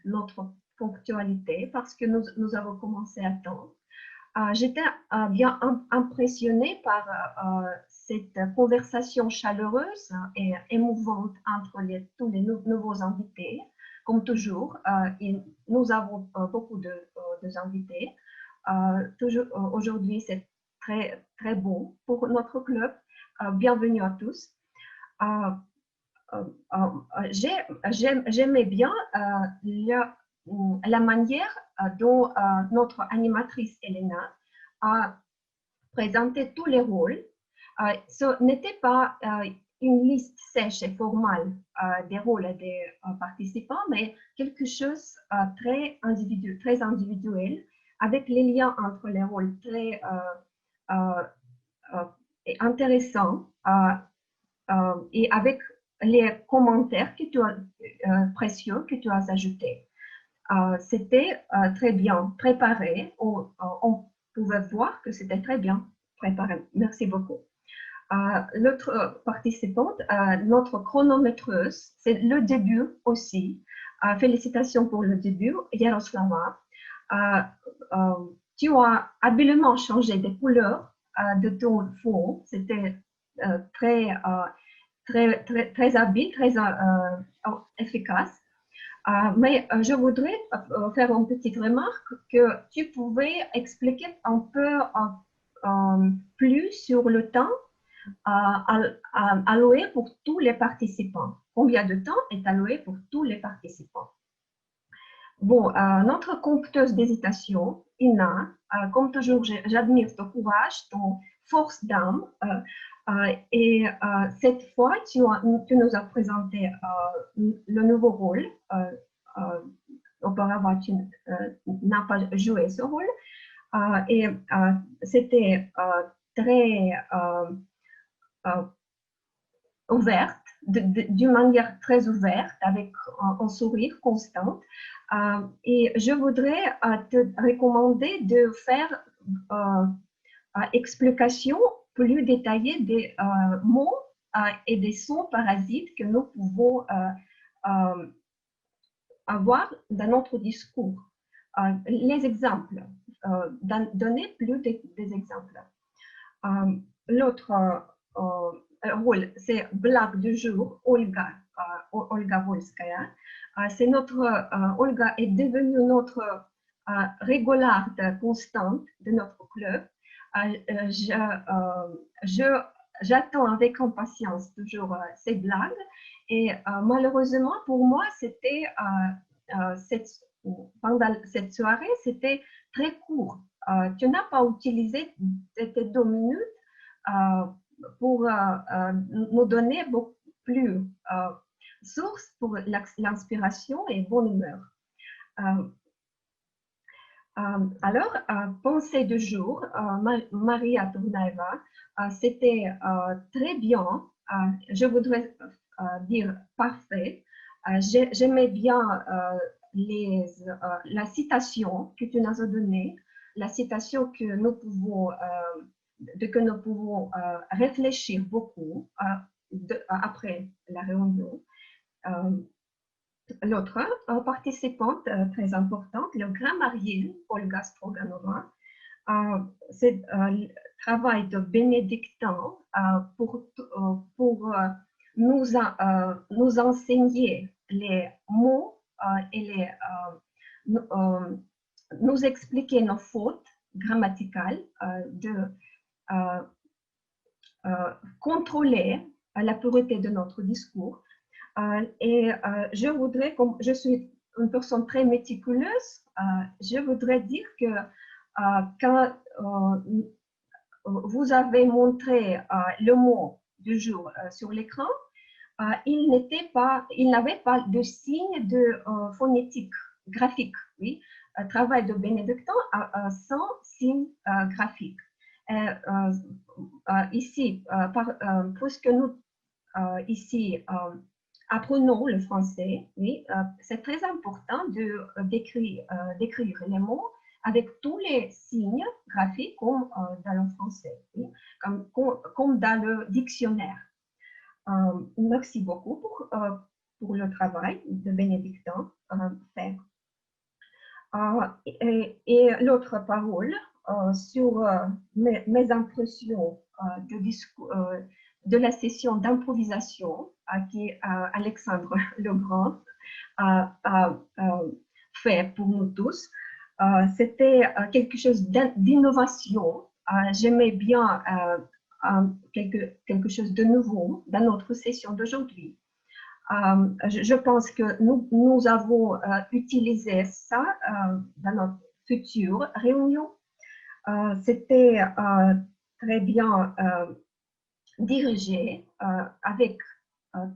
notre ponctualité parce que nous avons commencé à temps. J'étais bien impressionnée par cette conversation chaleureuse et émouvante entre tous les nouveaux invités. Comme toujours, nous avons beaucoup d'invités. Aujourd'hui, c'est très bon pour notre club. Bienvenue à tous. J'aimais bien la manière dont notre animatrice Elena a présenté tous les rôles. Ce n'était pas une liste sèche et formale des rôles des participants, mais quelque chose très individuel, avec les liens entre les rôles très intéressants et avec les commentaires précieux que tu as ajoutés. C'était très bien préparé. On pouvait voir que c'était très bien préparé. Merci beaucoup. L'autre participante, notre chronométreuse, c'est le début aussi. Félicitations pour le début, Yaroslava. Tu as habilement changé des couleurs de ton fond. C'était très habile, très efficace. Mais je voudrais faire une petite remarque que tu pouvais expliquer un peu plus sur le temps alloué pour tous les participants. Combien de temps est alloué pour tous les participants? Bon, notre compteuse d'hésitation, Ina, comme toujours, j'admire ton courage, ton force d'âme. Et cette fois, tu nous as présenté le nouveau rôle. Auparavant, tu n'as pas joué ce rôle. Et c'était très ouverte, d'une manière très ouverte, avec un sourire constant. Et je voudrais te recommander de faire explication plus détaillée des mots et des sons parasites que nous pouvons avoir dans notre discours. Les exemples, donner plus des exemples. L'autre rôle, c'est blague du jour, Olga Volskaya. C'est Olga est devenue notre régularde constante de notre club. J'attends avec impatience toujours ces blagues et malheureusement pour moi c'était pendant cette soirée c'était très court. Tu n'as pas utilisé tes 2 minutes pour nous donner beaucoup plus source pour l'inspiration et bonne humeur. Alors, pensée du jour, Maria Tournaeva, c'était très bien, je voudrais dire parfait. J'aimais bien la citation que tu nous as donnée, la citation que nous pouvons, réfléchir beaucoup après la réunion. L'autre participante très importante, le grammairienne Olga Stroganova, c'est le travail de bénédictin pour nous enseigner les mots et nous expliquer nos fautes grammaticales, de contrôler la pureté de notre discours. Et je voudrais, comme je suis une personne très méticuleuse, je voudrais dire que quand vous avez montré le mot du jour sur l'écran, il n'avait pas de signe de phonétique graphique, oui, travail de bénédictin sans signe graphique. Ici, puisque nous ici apprenons le français, oui, c'est très important d'écrire les mots avec tous les signes graphiques comme dans le français, oui, comme dans le dictionnaire. Merci beaucoup pour le travail de bénédictin fait. Et l'autre parole sur mes impressions de la session d'improvisation qui Alexandre Legrand a fait pour nous tous. C'était quelque chose d'innovation j'aimais bien quelque chose de nouveau dans notre session d'aujourd'hui. Je pense que nous avons utilisé ça dans notre future réunion. C'était très bien dirigé avec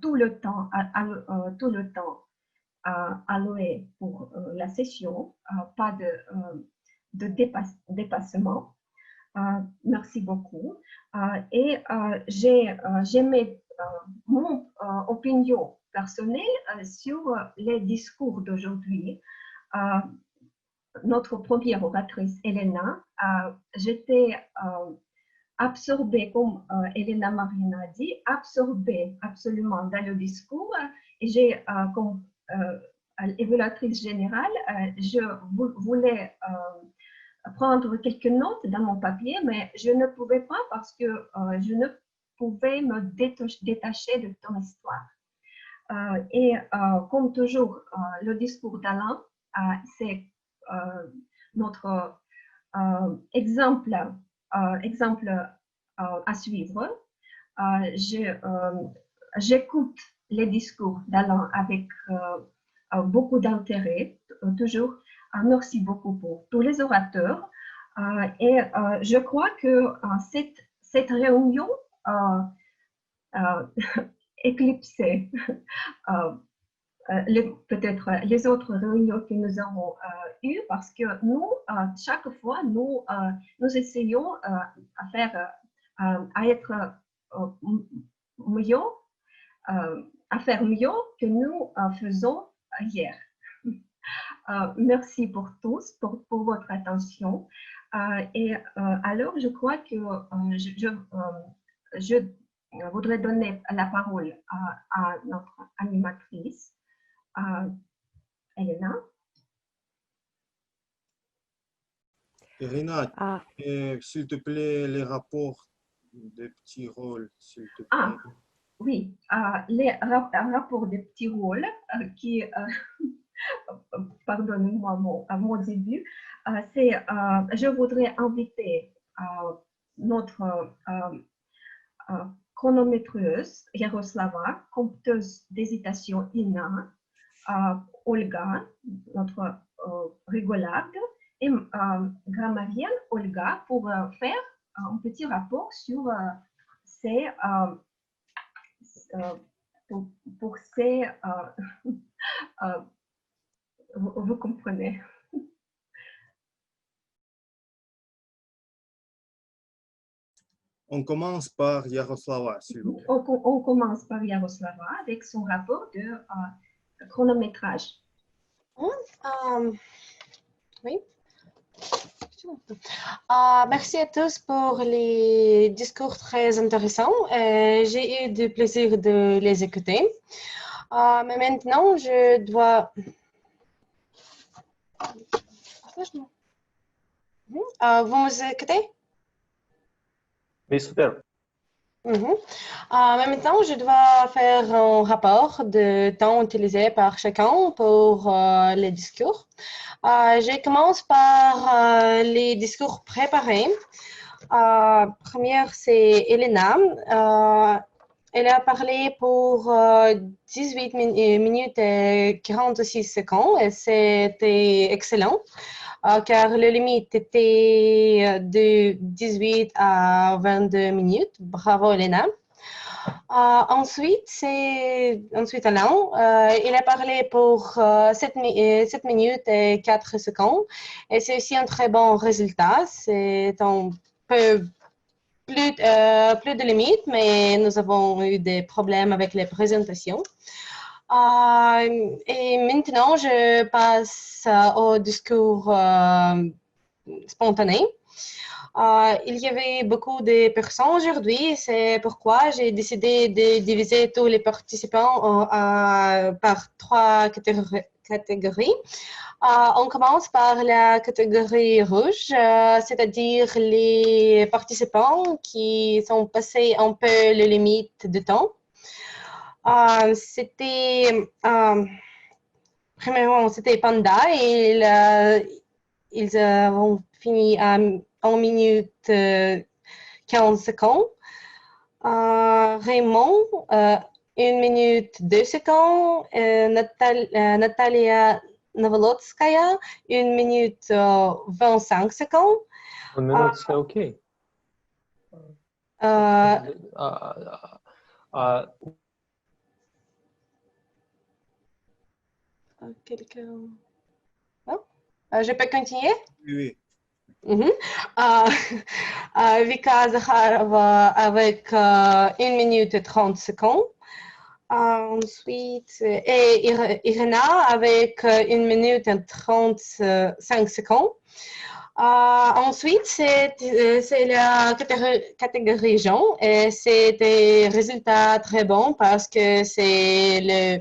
tout le temps alloué pour la session, pas de dépassement. Merci beaucoup. Et j'aimais mon opinion personnelle sur les discours d'aujourd'hui. Notre première oratrice, Elena, j'étais absorbée, comme Elena Marina a dit, absorbée absolument dans le discours. Et j'ai, comme évaluatrice générale, je voulais prendre quelques notes dans mon papier, mais je ne pouvais pas parce que je ne pouvais me détacher de ton histoire. Et comme toujours, le discours d'Alain, c'est notre exemple à suivre. J'écoute les discours d'Alain avec beaucoup d'intérêt, toujours. Merci beaucoup pour tous les orateurs. Et je crois que cette réunion éclipsait peut-être les autres réunions que nous avons eues parce que nous, chaque fois, nous essayons à être mieux, à faire mieux que nous faisons hier. Merci pour tous, pour votre attention. Et alors, je crois que je voudrais donner la parole à notre animatrice, Elena. Irina, s'il te plaît, les rapports des petits rôles, s'il te plaît. Oui, les rapports des petits rôles qui, pardonnez-moi mon début, c'est, je voudrais inviter notre chronométreuse Yaroslava, compteuse d'hésitation Ina, Olga, notre rigolade, et grammarienne Olga pour faire un petit rapport sur ces vous comprenez. On commence par Yaroslava, s'il vous plaît. On commence par Yaroslava avec son rapport de chronométrage. Oui. Merci à tous pour les discours très intéressants. J'ai eu du plaisir de les écouter. Mais maintenant, je dois... vous m'écoutez? Oui, super. Mais maintenant, je dois faire un rapport de temps utilisé par chacun pour les discours. Je commence par les discours préparés. Première, c'est Elena. Elle a parlé pour 18 minutes et 46 secondes et c'était excellent. Car le limite était de 18 à 22 minutes. Bravo, Elena. Ensuite, Alain. Il a parlé pour 7 minutes et 4 secondes. Et c'est aussi un très bon résultat. C'est un peu plus de limites, mais nous avons eu des problèmes avec les présentations. Et maintenant, je passe au discours spontané. Il y avait beaucoup de personnes aujourd'hui, c'est pourquoi j'ai décidé de diviser tous les participants par 3 catégories. On commence par la catégorie rouge, c'est-à-dire les participants qui sont passés un peu les limites de temps. Premièrement, c'était Panda. Ils ont fini à 1 minute 15 secondes. Raymond, 1 minute 2 secondes. Natalia Novolodskaya, 1 minute 25 secondes. 1 minute, c'est OK. Quelqu'un... Non? Je peux continuer? Oui. Vika Zakharova avec 1 minute 30 secondes. Ensuite, et Irina avec 1 minute 35 secondes. Ensuite, c'est la catégorie Jean et c'est des résultats très bons parce que c'est le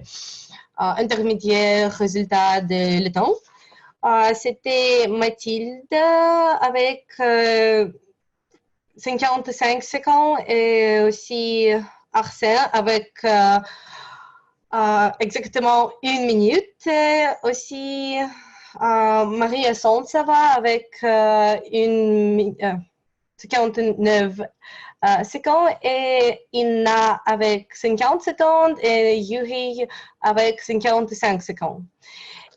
intermédiaire résultat de le temps. C'était Mathilde avec 55 secondes et aussi Arsène avec exactement 1 minute. Aussi Maria Sontseva avec 59 secondes et Inna avec 50 secondes et Yuri avec 55 secondes.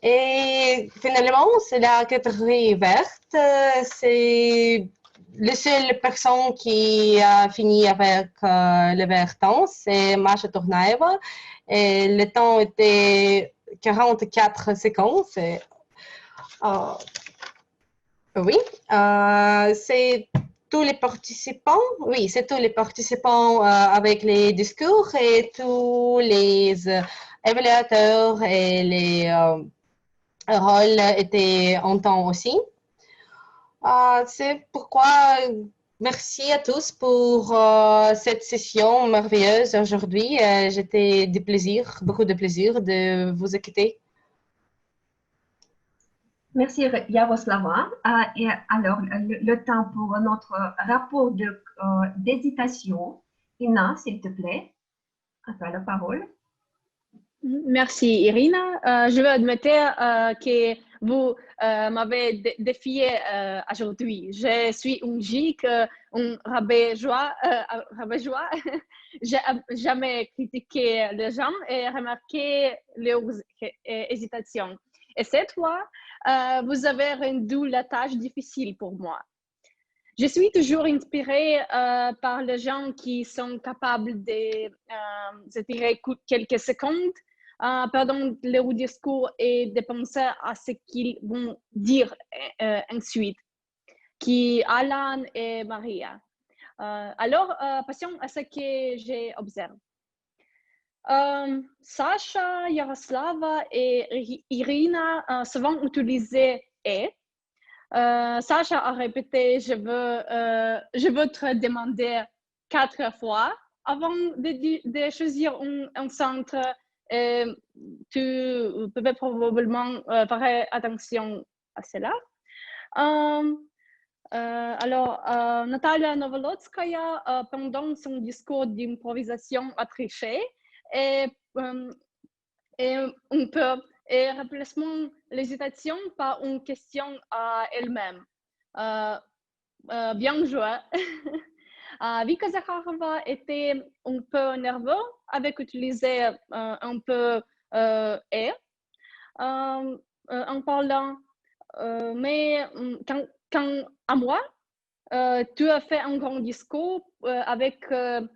Et finalement, c'est la catégorie verte. C'est la seule personne qui a fini avec le vert temps, c'est Masha Tournaeva. Et le temps était 44 secondes. Oui, c'est tous les participants. Oui, c'est tous les participants avec les discours et tous les évaluateurs et les rôles étaient en temps aussi. C'est pourquoi merci à tous pour cette session merveilleuse aujourd'hui. J'étais beaucoup de plaisir de vous écouter. Merci Yaroslava. Et alors, le temps pour notre rapport d'hésitation. Ina, s'il te plaît, à toi la parole. Merci Irina. Je veux admettre que vous m'avez défié aujourd'hui. Je suis une gigue, un rabat-joie. J'ai jamais critiqué les gens et remarqué leurs hésitations. Et cette fois, vous avez rendu la tâche difficile pour moi. Je suis toujours inspirée par les gens qui sont capables de s'étirer quelques secondes pendant leur discours et de penser à ce qu'ils vont dire ensuite, qui Alan et Maria. Alors, passons à ce que j'ai observé. Sacha, Yaroslava et Irina souvent utilisaient « et ». Sacha a répété « je veux te demander 4 fois » avant de choisir un centre. Tu peux probablement faire attention à cela. Alors, Natalia Novolodskaya, pendant son discours d'improvisation, a triché et un peu et remplacement l'hésitation par une question à elle-même. Bien joué. Vika Zakharova était un peu nerveux avec utiliser un peu et en parlant, mais quand à moi, tu as fait un grand discours avec une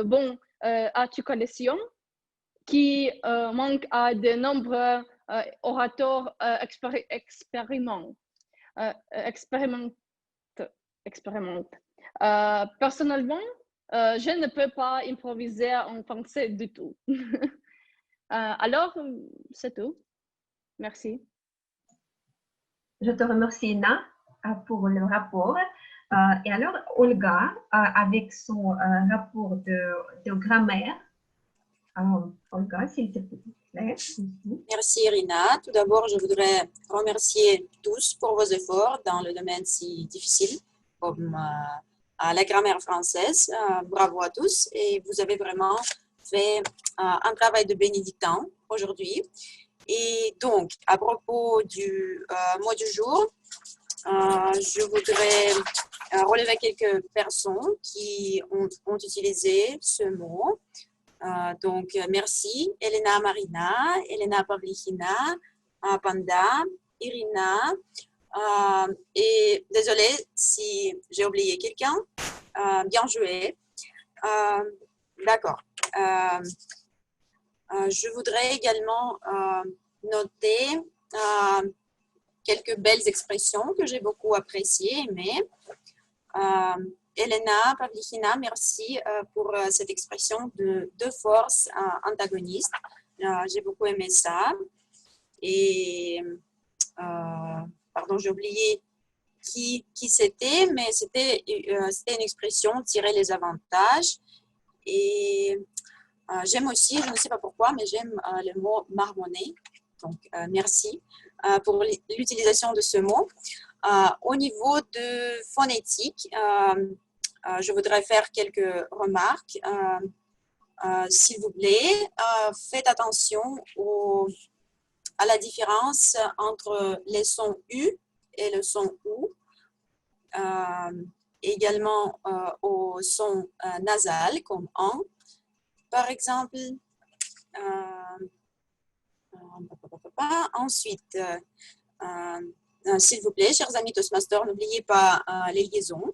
bonne articulation qui manque à de nombreux orateurs expérimentent. Personnellement, je ne peux pas improviser en français du tout. Alors, c'est tout. Merci. Je te remercie, Ina, pour le rapport. Et alors, Olga, avec son rapport de grammaire. Olga, s'il te plaît. Merci, Irina. Tout d'abord, je voudrais remercier tous pour vos efforts dans le domaine si difficile comme la grammaire française. Bravo à tous. Et vous avez vraiment fait un travail de bénédictin aujourd'hui. Et donc, à propos du mot du jour, je voudrais relever quelques personnes qui ont utilisé ce mot. Donc, merci Elena Marina, Elena Pavlichina, Panda, Irina. Et désolée si j'ai oublié quelqu'un. Bien joué. D'accord. Je voudrais également noter quelques belles expressions que j'ai beaucoup appréciées, mais Elena Pavlichina, merci pour cette expression de deux forces antagonistes. J'ai beaucoup aimé ça. Et, pardon, j'ai oublié qui c'était, mais c'était une expression tirer les avantages. Et j'aime aussi, je ne sais pas pourquoi, mais j'aime le mot marmonner. Donc, merci pour l'utilisation de ce mot. Au niveau de phonétique, je voudrais faire quelques remarques. S'il vous plaît, faites attention à la différence entre les sons U et le son OU. Également au son nasal comme en. Par exemple, ensuite, s'il vous plaît, chers amis Toastmasters, n'oubliez pas les liaisons.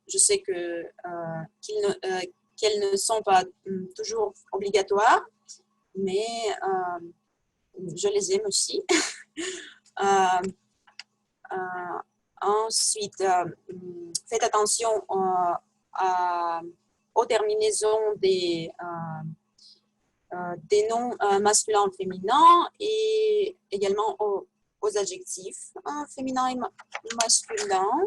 Je sais qu'elles ne sont pas toujours obligatoires, mais je les aime aussi. Ensuite, faites attention aux terminaisons des noms masculins et féminins et également aux adjectifs féminins et masculins.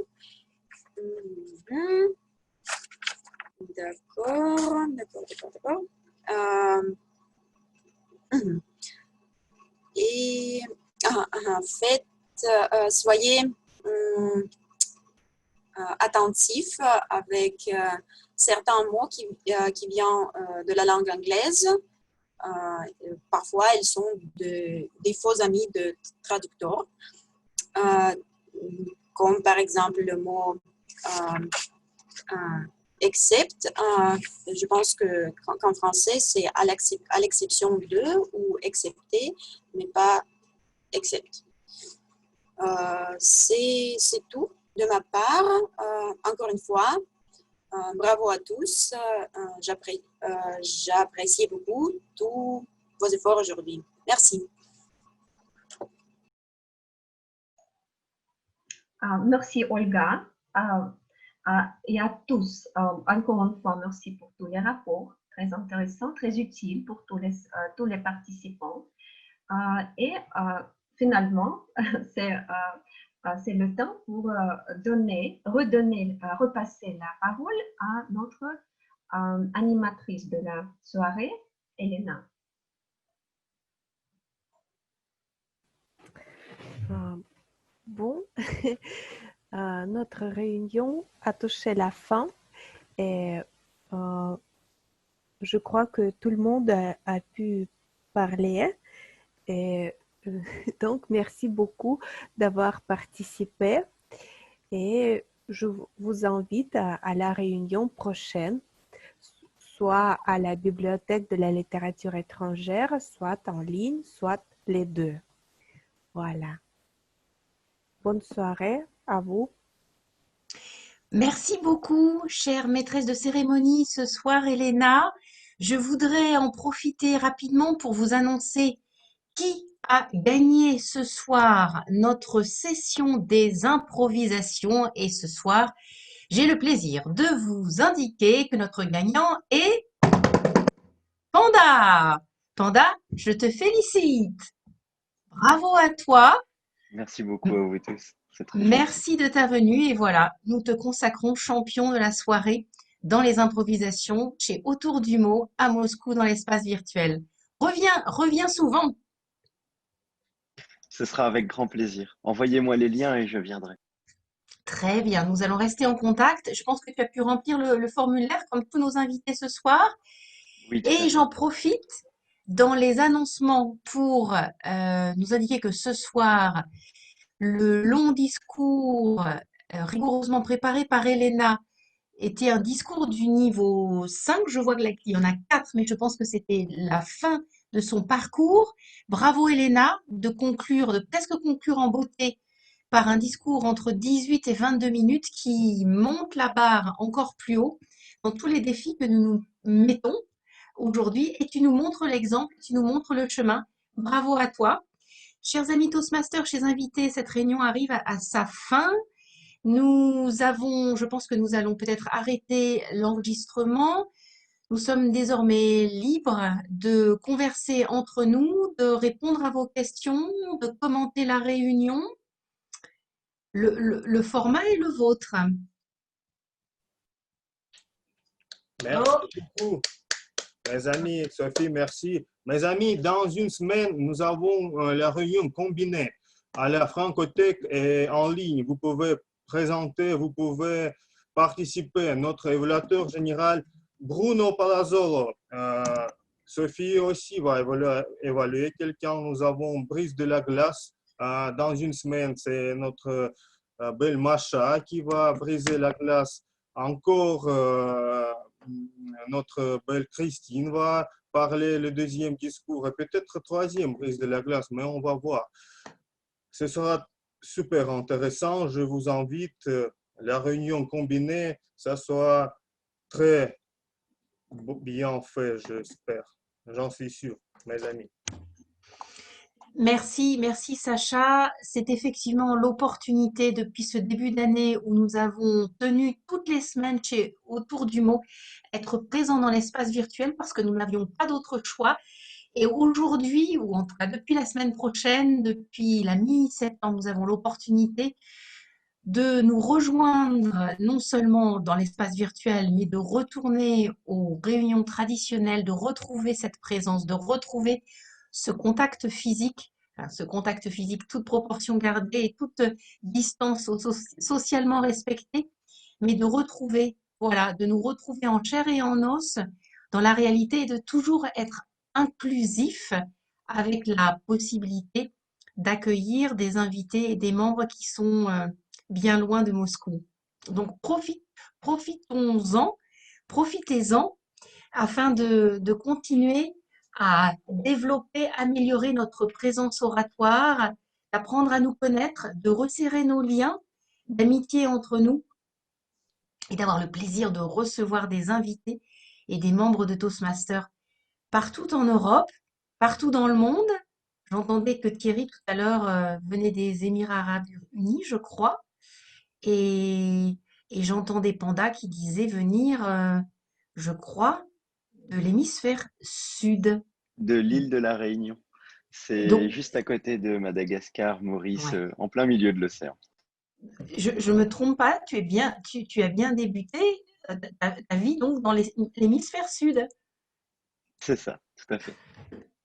D'accord. Et soyez attentifs avec certains mots qui viennent de la langue anglaise. Parfois, ils sont des faux amis de traducteurs, comme par exemple le mot except. Je pense qu'en français, c'est à l'exception de ou excepté, mais pas except. C'est tout de ma part. Encore une fois, bravo à tous. J'apprécie beaucoup tous vos efforts aujourd'hui. Merci. Merci Olga. Et à tous, encore une fois, merci pour tous les rapports, très intéressants, très utiles pour tous les participants. Et finalement, c'est le temps pour repasser la parole à notre animatrice de la soirée, Elena. Bon, notre réunion a touché la fin et je crois que tout le monde a pu parler. Et donc, merci beaucoup d'avoir participé et je vous invite à la réunion prochaine, soit à la Bibliothèque de la littérature étrangère, soit en ligne, soit les deux. Voilà. Bonne soirée à vous. Merci beaucoup, chère maîtresse de cérémonie, ce soir, Elena. Je voudrais en profiter rapidement pour vous annoncer qui a gagné ce soir notre session des improvisations. Et ce soir, j'ai le plaisir de vous indiquer que notre gagnant est Panda. Panda, je te félicite. Bravo à toi. Merci beaucoup à vous tous. Merci de ta venue et voilà, nous te consacrons champion de la soirée dans les improvisations chez Autour du mot à Moscou dans l'espace virtuel. Reviens souvent. Ce sera avec grand plaisir. Envoyez-moi les liens et je viendrai. Très bien, nous allons rester en contact. Je pense que tu as pu remplir le formulaire comme tous nos invités ce soir. Oui, et j'en profite dans les annoncements pour nous indiquer que ce soir, Le long discours rigoureusement préparé par Elena était un discours du niveau 5. Je vois qu'il y en a 4, mais je pense que c'était la fin de son parcours. Bravo Elena de conclure, de presque conclure en beauté par un discours entre 18 et 22 minutes qui monte la barre encore plus haut dans tous les défis que nous nous mettons aujourd'hui. Et tu nous montres l'exemple, tu nous montres le chemin. Bravo à toi. Chers amis Toastmasters, chers invités, cette réunion arrive à sa fin. Je pense que nous allons peut-être arrêter l'enregistrement. Nous sommes désormais libres de converser entre nous, de répondre à vos questions, de commenter la réunion. Le format est le vôtre. Merci beaucoup. Mes amis, Sophie, merci. Mes amis, dans une semaine, nous avons la réunion combinée à la Francothèque et en ligne. Vous pouvez présenter, vous pouvez participer. Notre évaluateur général, Bruno Palazzolo. Sophie aussi va évaluer quelqu'un. Nous avons Brise de la glace. Dans une semaine, c'est notre belle Macha qui va briser la glace. Encore, notre belle Christine va parler le deuxième discours et peut-être troisième brise de la glace, mais on va voir. Ce sera super intéressant. Je vous invite, la réunion combinée, ça soit très bien fait, j'espère. J'en suis sûr, mes amis. Merci, merci Sacha. C'est effectivement l'opportunité depuis ce début d'année où nous avons tenu toutes les semaines autour du mot être présents dans l'espace virtuel parce que nous n'avions pas d'autre choix. Et aujourd'hui, ou en tout cas depuis la semaine prochaine, depuis la mi-septembre, nous avons l'opportunité de nous rejoindre non seulement dans l'espace virtuel, mais de retourner aux réunions traditionnelles, de retrouver cette présence, de retrouver ce contact physique, toute proportion gardée et toute distance socialement respectée, mais de retrouver, voilà, de nous retrouver en chair et en os dans la réalité et de toujours être inclusif avec la possibilité d'accueillir des invités et des membres qui sont bien loin de Moscou. Donc profitez-en afin de continuer à développer, améliorer notre présence oratoire, d'apprendre à nous connaître, de resserrer nos liens d'amitié entre nous et d'avoir le plaisir de recevoir des invités et des membres de Toastmasters partout en Europe, partout dans le monde. J'entendais que Thierry tout à l'heure venait des Émirats arabes unis, je crois, et j'entendais Panda qui disait venir, je crois, de l'hémisphère sud. De l'île de la Réunion. C'est juste à côté de Madagascar, Maurice, Ouais. en plein milieu de l'océan. Je me trompe pas, tu as bien débuté ta vie donc dans l'hémisphère sud. C'est ça, tout à fait.